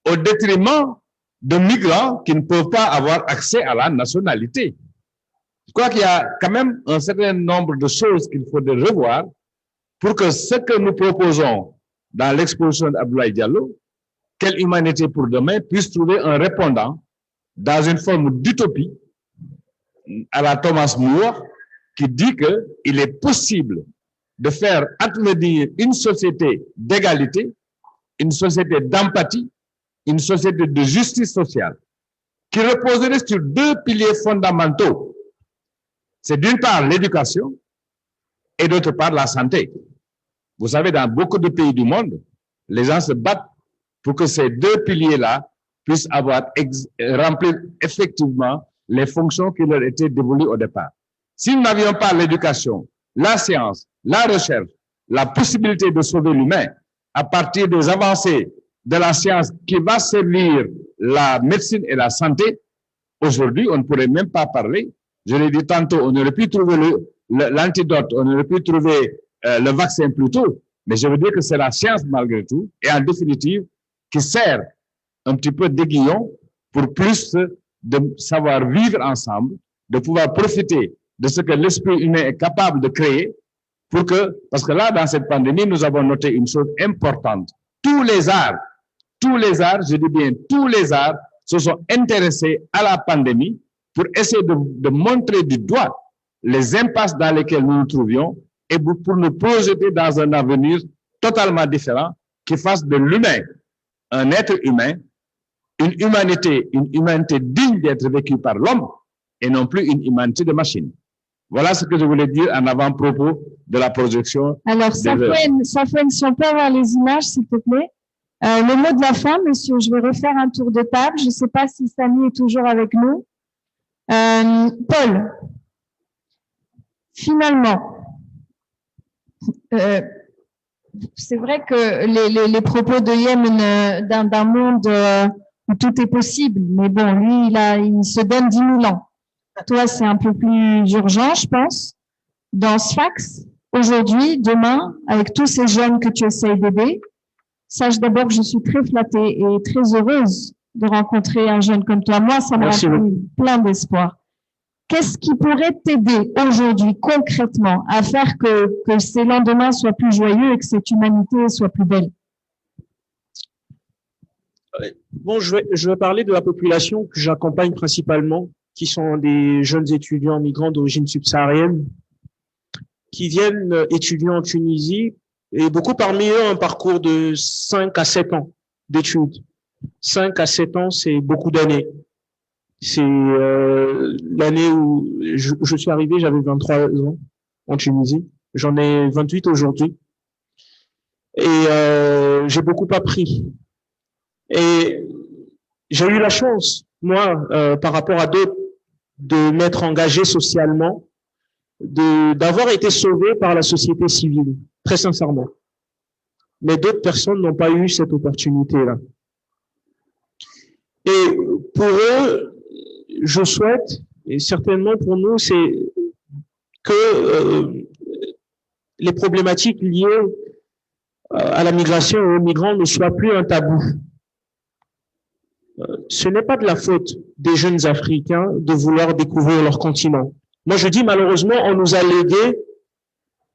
au détriment de migrants qui ne peuvent pas avoir accès à la nationalité? Je crois qu'il y a quand même un certain nombre de choses qu'il faudrait revoir pour que ce que nous proposons dans l'exposition d'Abdoulaye Diallo, Quelle humanité pour demain, puisse trouver un répondant dans une forme d'utopie à la Thomas More qui dit qu'il est possible de faire advenir une société d'égalité, une société d'empathie, une société de justice sociale qui reposerait sur deux piliers fondamentaux. C'est d'une part l'éducation et d'autre part la santé. Vous savez, dans beaucoup de pays du monde, les gens se battent pour que ces deux piliers-là puissent avoir rempli effectivement les fonctions qui leur étaient dévolues au départ. Si nous n'avions pas l'éducation, la science, la recherche, la possibilité de sauver l'humain à partir des avancées de la science qui va servir la médecine et la santé, aujourd'hui, on ne pourrait même pas parler. Je l'ai dit tantôt, on aurait pu trouver l'antidote, on aurait pu trouver le vaccin plus tôt, mais je veux dire que c'est la science malgré tout, et en définitive, qui sert un petit peu d'aiguillon pour plus de savoir vivre ensemble, de pouvoir profiter de ce que l'esprit humain est capable de créer, parce que là, dans cette pandémie, nous avons noté une chose importante. Tous les arts, je dis bien tous les arts, se sont intéressés à la pandémie pour essayer de montrer du doigt les impasses dans lesquelles nous nous trouvions et pour nous projeter dans un avenir totalement différent qui fasse de l'humain un être humain, une humanité digne d'être vécue par l'homme et non plus une humanité de machine. Voilà ce que je voulais dire en avant-propos de la projection. Alors, Safouine, si on peut avoir les images, s'il te plaît. Le mot de la fin, monsieur, je vais refaire un tour de table. Je ne sais pas si Samy est toujours avec nous. Paul, finalement, c'est vrai que les propos de Yem d'un monde où tout est possible, mais bon, lui, il se donne 10 000 ans. Toi, c'est un peu plus urgent, je pense. Dans Sfax, aujourd'hui, demain, avec tous ces jeunes que tu essayes d'aider, sache d'abord que je suis très flattée et très heureuse de rencontrer un jeune comme toi. Moi, ça m'a rempli plein d'espoir. Qu'est-ce qui pourrait t'aider aujourd'hui, concrètement, à faire que ces lendemains soient plus joyeux et que cette humanité soit plus belle? Bon, je vais parler de la population que j'accompagne principalement, qui sont des jeunes étudiants migrants d'origine subsaharienne, qui viennent étudier en Tunisie, et beaucoup parmi eux ont un parcours de 5 à 7 ans d'études. 5 à 7 ans, c'est beaucoup d'années. C'est l'année où je suis arrivé, j'avais 23 ans en Tunisie. J'en ai 28 aujourd'hui. Et j'ai beaucoup appris. Et j'ai eu la chance, moi, par rapport à d'autres, de m'être engagé socialement, d'avoir été sauvé par la société civile, très sincèrement. Mais d'autres personnes n'ont pas eu cette opportunité-là. Et pour eux, je souhaite, et certainement pour nous, c'est que les problématiques liées à la migration et aux migrants ne soient plus un tabou. Ce n'est pas de la faute des jeunes Africains de vouloir découvrir leur continent. Moi, je dis malheureusement, on nous a légué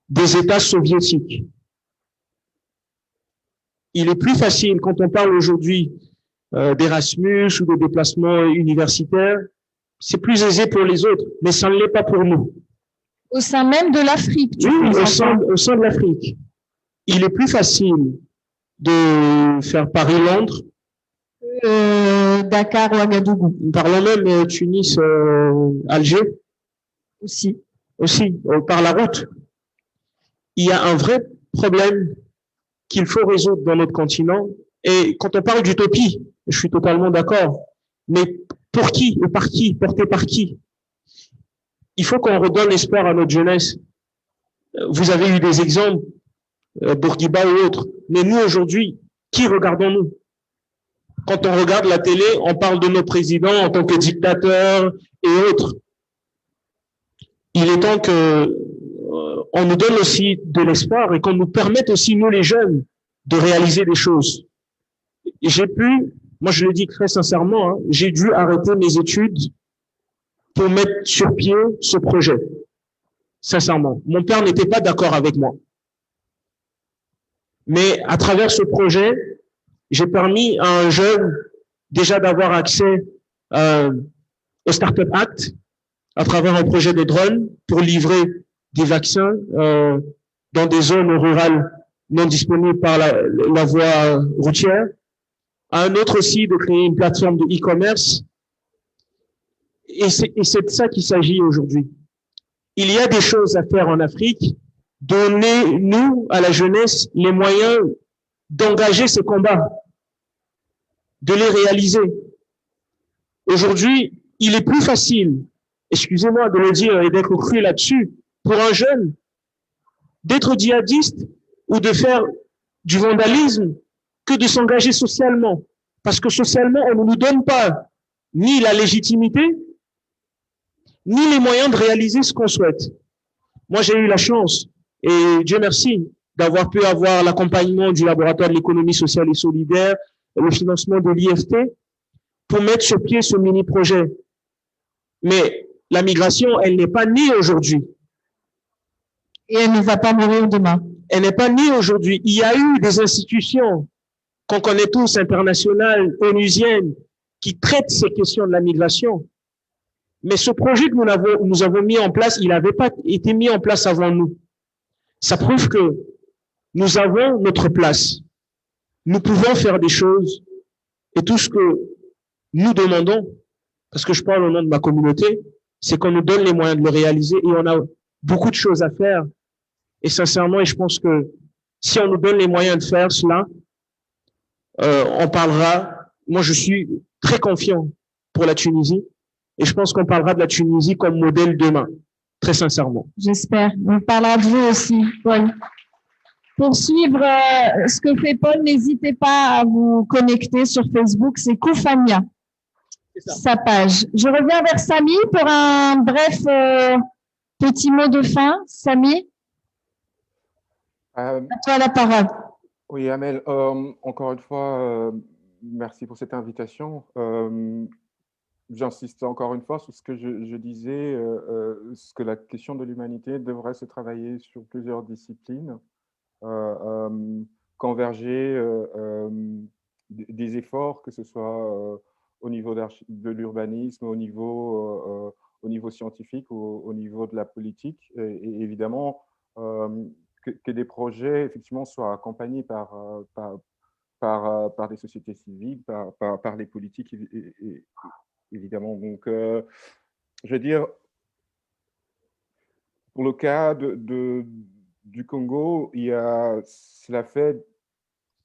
des États soviétiques. Il est plus facile, quand on parle aujourd'hui d'Erasmus ou de déplacements universitaires, c'est plus aisé pour les autres, mais ça ne l'est pas pour nous. Au sein même de l'Afrique, oui, au sein de l'Afrique. Il est plus facile de faire Paris-Londres, Dakar ou Ouagadougou. Parlons même Tunis, Alger. Aussi, par la route. Il y a un vrai problème qu'il faut résoudre dans notre continent. Et quand on parle d'utopie, je suis totalement d'accord. Mais pour qui et par qui, porté par qui? Il faut qu'on redonne espoir à notre jeunesse. Vous avez eu des exemples, Bourguiba ou autres. Mais nous, aujourd'hui, qui regardons-nous? Quand on regarde la télé, on parle de nos présidents en tant que dictateurs et autres. Il est temps que on nous donne aussi de l'espoir et qu'on nous permette aussi, nous les jeunes, de réaliser des choses. Moi je le dis très sincèrement, j'ai dû arrêter mes études pour mettre sur pied ce projet. Sincèrement. Mon père n'était pas d'accord avec moi. Mais à travers ce projet, j'ai permis à un jeune déjà d'avoir accès au Startup Act à travers un projet de drone pour livrer des vaccins dans des zones rurales non disponibles par la voie routière. À un autre aussi de créer une plateforme de e-commerce. Et c'est de ça qu'il s'agit aujourd'hui. Il y a des choses à faire en Afrique. Donnez-nous, à la jeunesse, les moyens d'engager ces combats, de les réaliser. Aujourd'hui, il est plus facile, excusez-moi de le dire et d'être cru là-dessus, pour un jeune d'être djihadiste ou de faire du vandalisme que de s'engager socialement. Parce que socialement, on ne nous donne pas ni la légitimité, ni les moyens de réaliser ce qu'on souhaite. Moi, j'ai eu la chance, et Dieu merci, d'avoir pu avoir l'accompagnement du laboratoire de l'économie sociale et solidaire, le financement de l'IFT, pour mettre sur pied ce mini-projet. Mais la migration, elle n'est pas née aujourd'hui. Et elle ne va pas mourir demain. Elle n'est pas née aujourd'hui. Il y a eu des institutions qu'on connaît tous, internationales, onusiennes, qui traitent ces questions de la migration. Mais ce projet que nous avons mis en place, il n'avait pas été mis en place avant nous. Ça prouve que nous avons notre place. Nous pouvons faire des choses. Et tout ce que nous demandons, parce que je parle au nom de ma communauté, c'est qu'on nous donne les moyens de le réaliser et on a beaucoup de choses à faire. Et sincèrement, et je pense que si on nous donne les moyens de faire cela, on parlera, moi je suis très confiant pour la Tunisie et je pense qu'on parlera de la Tunisie comme modèle demain, très sincèrement. J'espère. On parlera de vous aussi, Paul. Pour suivre ce que fait Paul, n'hésitez pas à vous connecter sur Facebook, c'est Koufania, sa page. Je reviens vers Samy pour un bref petit mot de fin. Samy, à toi la parole. Oui, Amel, encore une fois, merci pour cette invitation. J'insiste encore une fois sur ce que je disais, ce que la question de l'humanité devrait se travailler sur plusieurs disciplines. Converger des efforts, que ce soit au niveau de l'urbanisme, au niveau scientifique, au niveau de la politique, et évidemment que des projets effectivement soient accompagnés par des sociétés civiles, par les politiques, évidemment. Donc, je veux dire, pour le cas du Congo, cela fait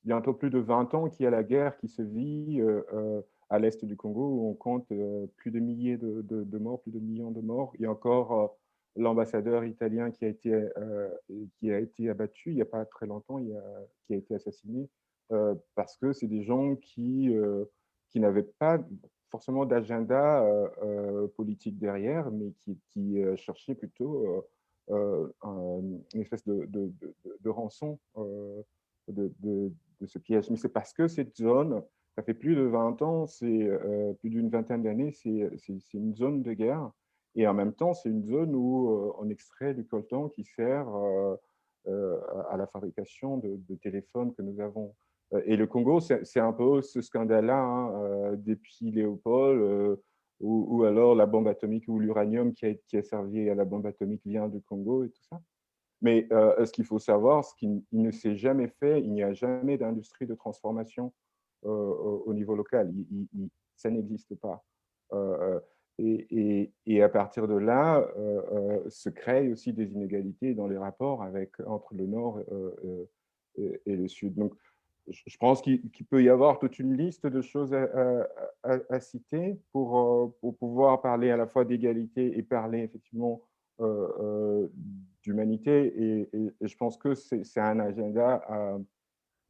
bientôt plus de 20 ans qu'il y a la guerre qui se vit à l'est du Congo, où on compte plus de milliers de morts, plus de millions de morts. Il y a encore l'ambassadeur italien qui a été abattu il n'y a pas très longtemps, qui a été assassiné, parce que c'est des gens qui n'avaient pas forcément d'agenda politique derrière, mais qui cherchaient plutôt une espèce de rançon de ce piège. Mais c'est parce que cette zone, ça fait plus de 20 ans, c'est plus d'une vingtaine d'années, c'est une zone de guerre. Et en même temps, c'est une zone où on extrait du coltan qui sert à la fabrication de téléphones que nous avons. Et le Congo, c'est un peu ce scandale-là, hein, depuis Léopold, ou alors la bombe atomique ou l'uranium qui a servi à la bombe atomique vient du Congo et tout ça. Mais ce qu'il faut savoir, c'est qu'il ne s'est jamais fait, il n'y a jamais d'industrie de transformation au niveau local. Ça n'existe pas. Et à partir de là, se créent aussi des inégalités dans les rapports entre le Nord et le Sud. Donc, je pense qu'il peut y avoir toute une liste de choses à citer pour pouvoir parler à la fois d'égalité et parler effectivement d'humanité. Et je pense que c'est un agenda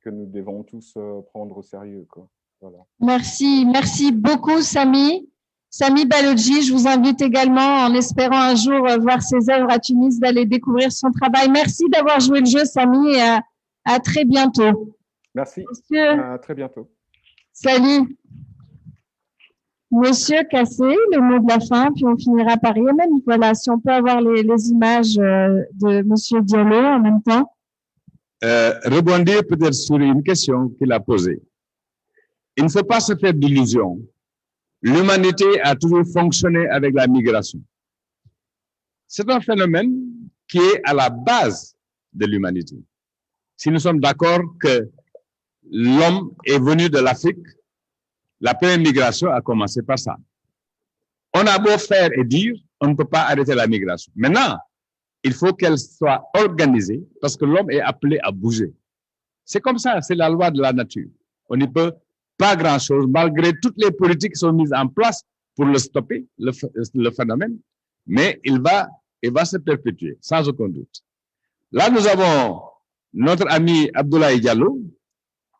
que nous devons tous prendre au sérieux, quoi. Voilà. Merci beaucoup, Samy. Samy Balogi, je vous invite également, en espérant un jour voir ses œuvres à Tunis, d'aller découvrir son travail. Merci d'avoir joué le jeu, Samy, et à très bientôt. Merci. Monsieur, à très bientôt. Salut. Monsieur Kassé, le mot de la fin, puis on finira par Yémen. Voilà, si on peut avoir les images de Monsieur Diallo en même temps. Rebondir peut-être sur une question qu'il a posée. Il ne faut pas se faire d'illusions. L'humanité a toujours fonctionné avec la migration. C'est un phénomène qui est à la base de l'humanité. Si nous sommes d'accord que l'homme est venu de l'Afrique, la première migration a commencé par ça. On a beau faire et dire, on ne peut pas arrêter la migration. Maintenant, il faut qu'elle soit organisée parce que l'homme est appelé à bouger. C'est comme ça, c'est la loi de la nature. On n'y peut pas grand-chose, malgré toutes les politiques qui sont mises en place pour le stopper, le phénomène, mais il va se perpétuer, sans aucun doute. Là, nous avons notre ami Abdoulaye Diallo,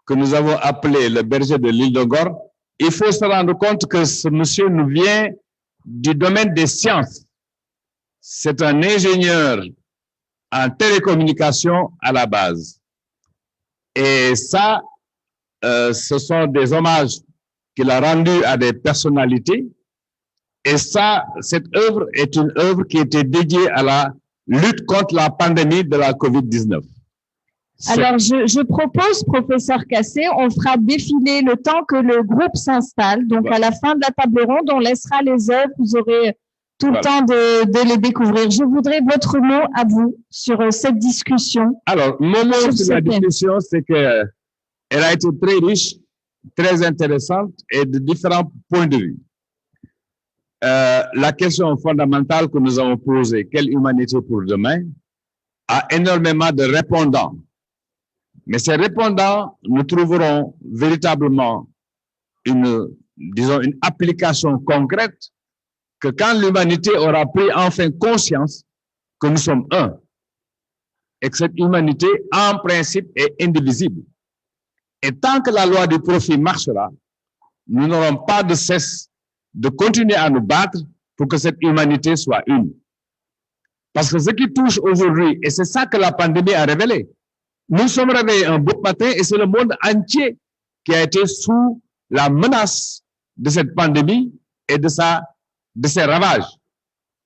que nous avons appelé le berger de l'île de Ngor. Il faut se rendre compte que ce monsieur nous vient du domaine des sciences. C'est un ingénieur en télécommunication à la base. Et ça, ce sont des hommages qu'il a rendus à des personnalités. Et ça, cette œuvre est une œuvre qui était dédiée à la lutte contre la pandémie de la COVID-19. Alors, je propose, professeur Kassé, on fera défiler le temps que le groupe s'installe. Donc, à la fin de la table ronde, on laissera les œuvres. Vous aurez tout le temps de les découvrir. Je voudrais votre mot à vous sur cette discussion. Alors, mon mot sur la discussion, c'est que elle a été très riche, très intéressante et de différents points de vue. La question fondamentale que nous avons posée, quelle humanité pour demain, a énormément de répondants. Mais ces répondants, nous trouverons véritablement une application concrète que quand l'humanité aura pris enfin conscience que nous sommes un et que cette humanité, en principe, est indivisible. Et tant que la loi du profit marchera, nous n'aurons pas de cesse de continuer à nous battre pour que cette humanité soit une. Parce que ce qui touche aujourd'hui, et c'est ça que la pandémie a révélé, nous sommes réveillés un beau matin et c'est le monde entier qui a été sous la menace de cette pandémie et de ses ravages.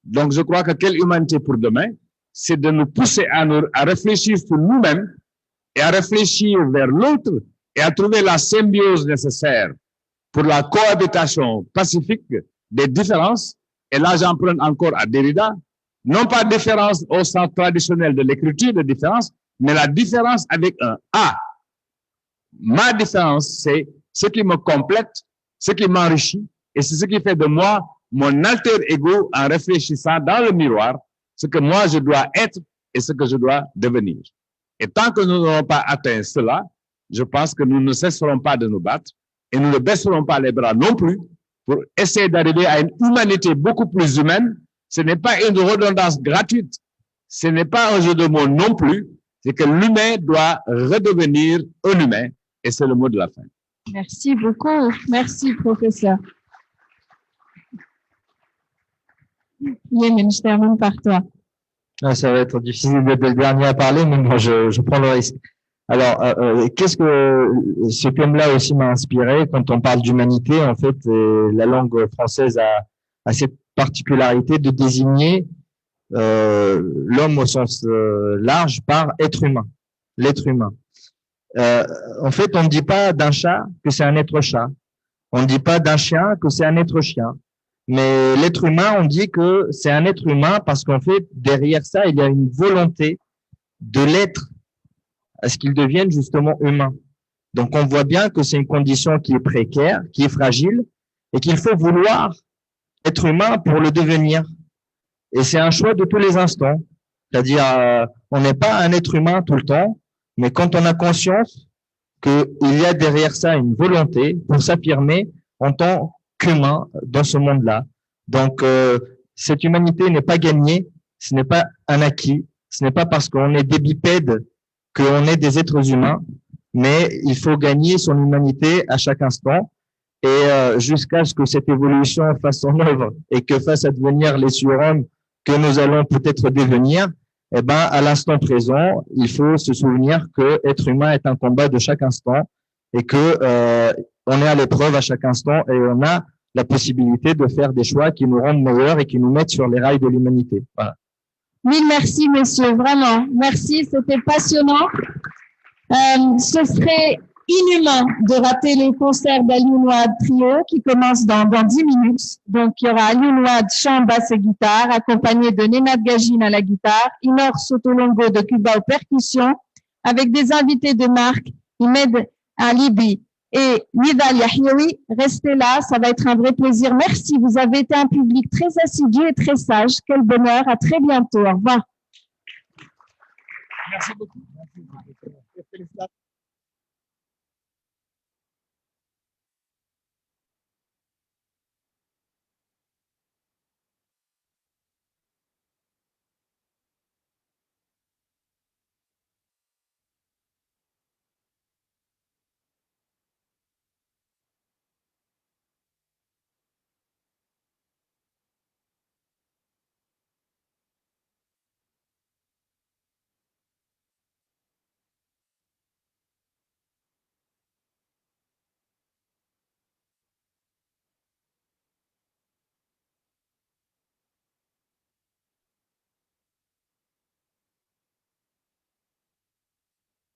Donc je crois que quelle humanité pour demain, c'est de nous pousser à réfléchir sur nous-mêmes et à réfléchir vers l'autre et à trouver la symbiose nécessaire pour la cohabitation pacifique des différences. Et là, j'emprunte encore à Derrida, non pas différence au sens traditionnel de l'écriture de différence, mais la différence avec un A. Ma différence, c'est ce qui me complète, ce qui m'enrichit, et c'est ce qui fait de moi mon alter ego en réfléchissant dans le miroir ce que moi je dois être et ce que je dois devenir. Et tant que nous n'aurons pas atteint cela, je pense que nous ne cesserons pas de nous battre et nous ne baisserons pas les bras non plus pour essayer d'arriver à une humanité beaucoup plus humaine. Ce n'est pas une redondance gratuite, ce n'est pas un jeu de mots non plus, c'est que l'humain doit redevenir un humain et c'est le mot de la fin. Merci beaucoup. Merci, professeur. Yémen, je termine par toi. Ça va être difficile d'être le dernier à parler, mais moi, je prends le risque. Alors, qu'est-ce que ce thème-là aussi m'a inspiré quand on parle d'humanité? En fait, la langue française a cette particularité de désigner l'homme au sens large par être humain, l'être humain. En fait, on ne dit pas d'un chat que c'est un être chat. On ne dit pas d'un chien que c'est un être chien. Mais l'être humain, on dit que c'est un être humain parce qu'en fait, derrière ça, il y a une volonté de l'être à ce qu'il devienne justement humain. Donc, on voit bien que c'est une condition qui est précaire, qui est fragile et qu'il faut vouloir être humain pour le devenir. Et c'est un choix de tous les instants. C'est-à-dire, on n'est pas un être humain tout le temps, mais quand on a conscience qu'il y a derrière ça une volonté pour s'affirmer en tant qu'humain dans ce monde-là. Donc, cette humanité n'est pas gagnée, ce n'est pas un acquis, ce n'est pas parce qu'on est des bipèdes qu'on est des êtres humains, mais il faut gagner son humanité à chaque instant et jusqu'à ce que cette évolution fasse son œuvre et que fasse advenir les surhommes que nous allons peut-être devenir. Eh ben, à l'instant présent, il faut se souvenir que être humain est un combat de chaque instant et que on est à l'épreuve à chaque instant et on a la possibilité de faire des choix qui nous rendent meilleurs et qui nous mettent sur les rails de l'humanité. Voilà. Mille merci, messieurs, vraiment. Merci, c'était passionnant. Ce serait inhumain de rater les concerts d'Alioune Ouad Trio qui commence dans 10 minutes. Donc, il y aura Alioune Ouad chant, basse et guitare, accompagné de Nenad Gagine à la guitare, Inor Sotolongo de Cuba aux percussions, avec des invités de marque, Imed Alibi et Nidal Yahyoui. Restez là, ça va être un vrai plaisir. Merci, vous avez été un public très assidu et très sage. Quel bonheur, à très bientôt. Au revoir. Merci beaucoup. Félicitations.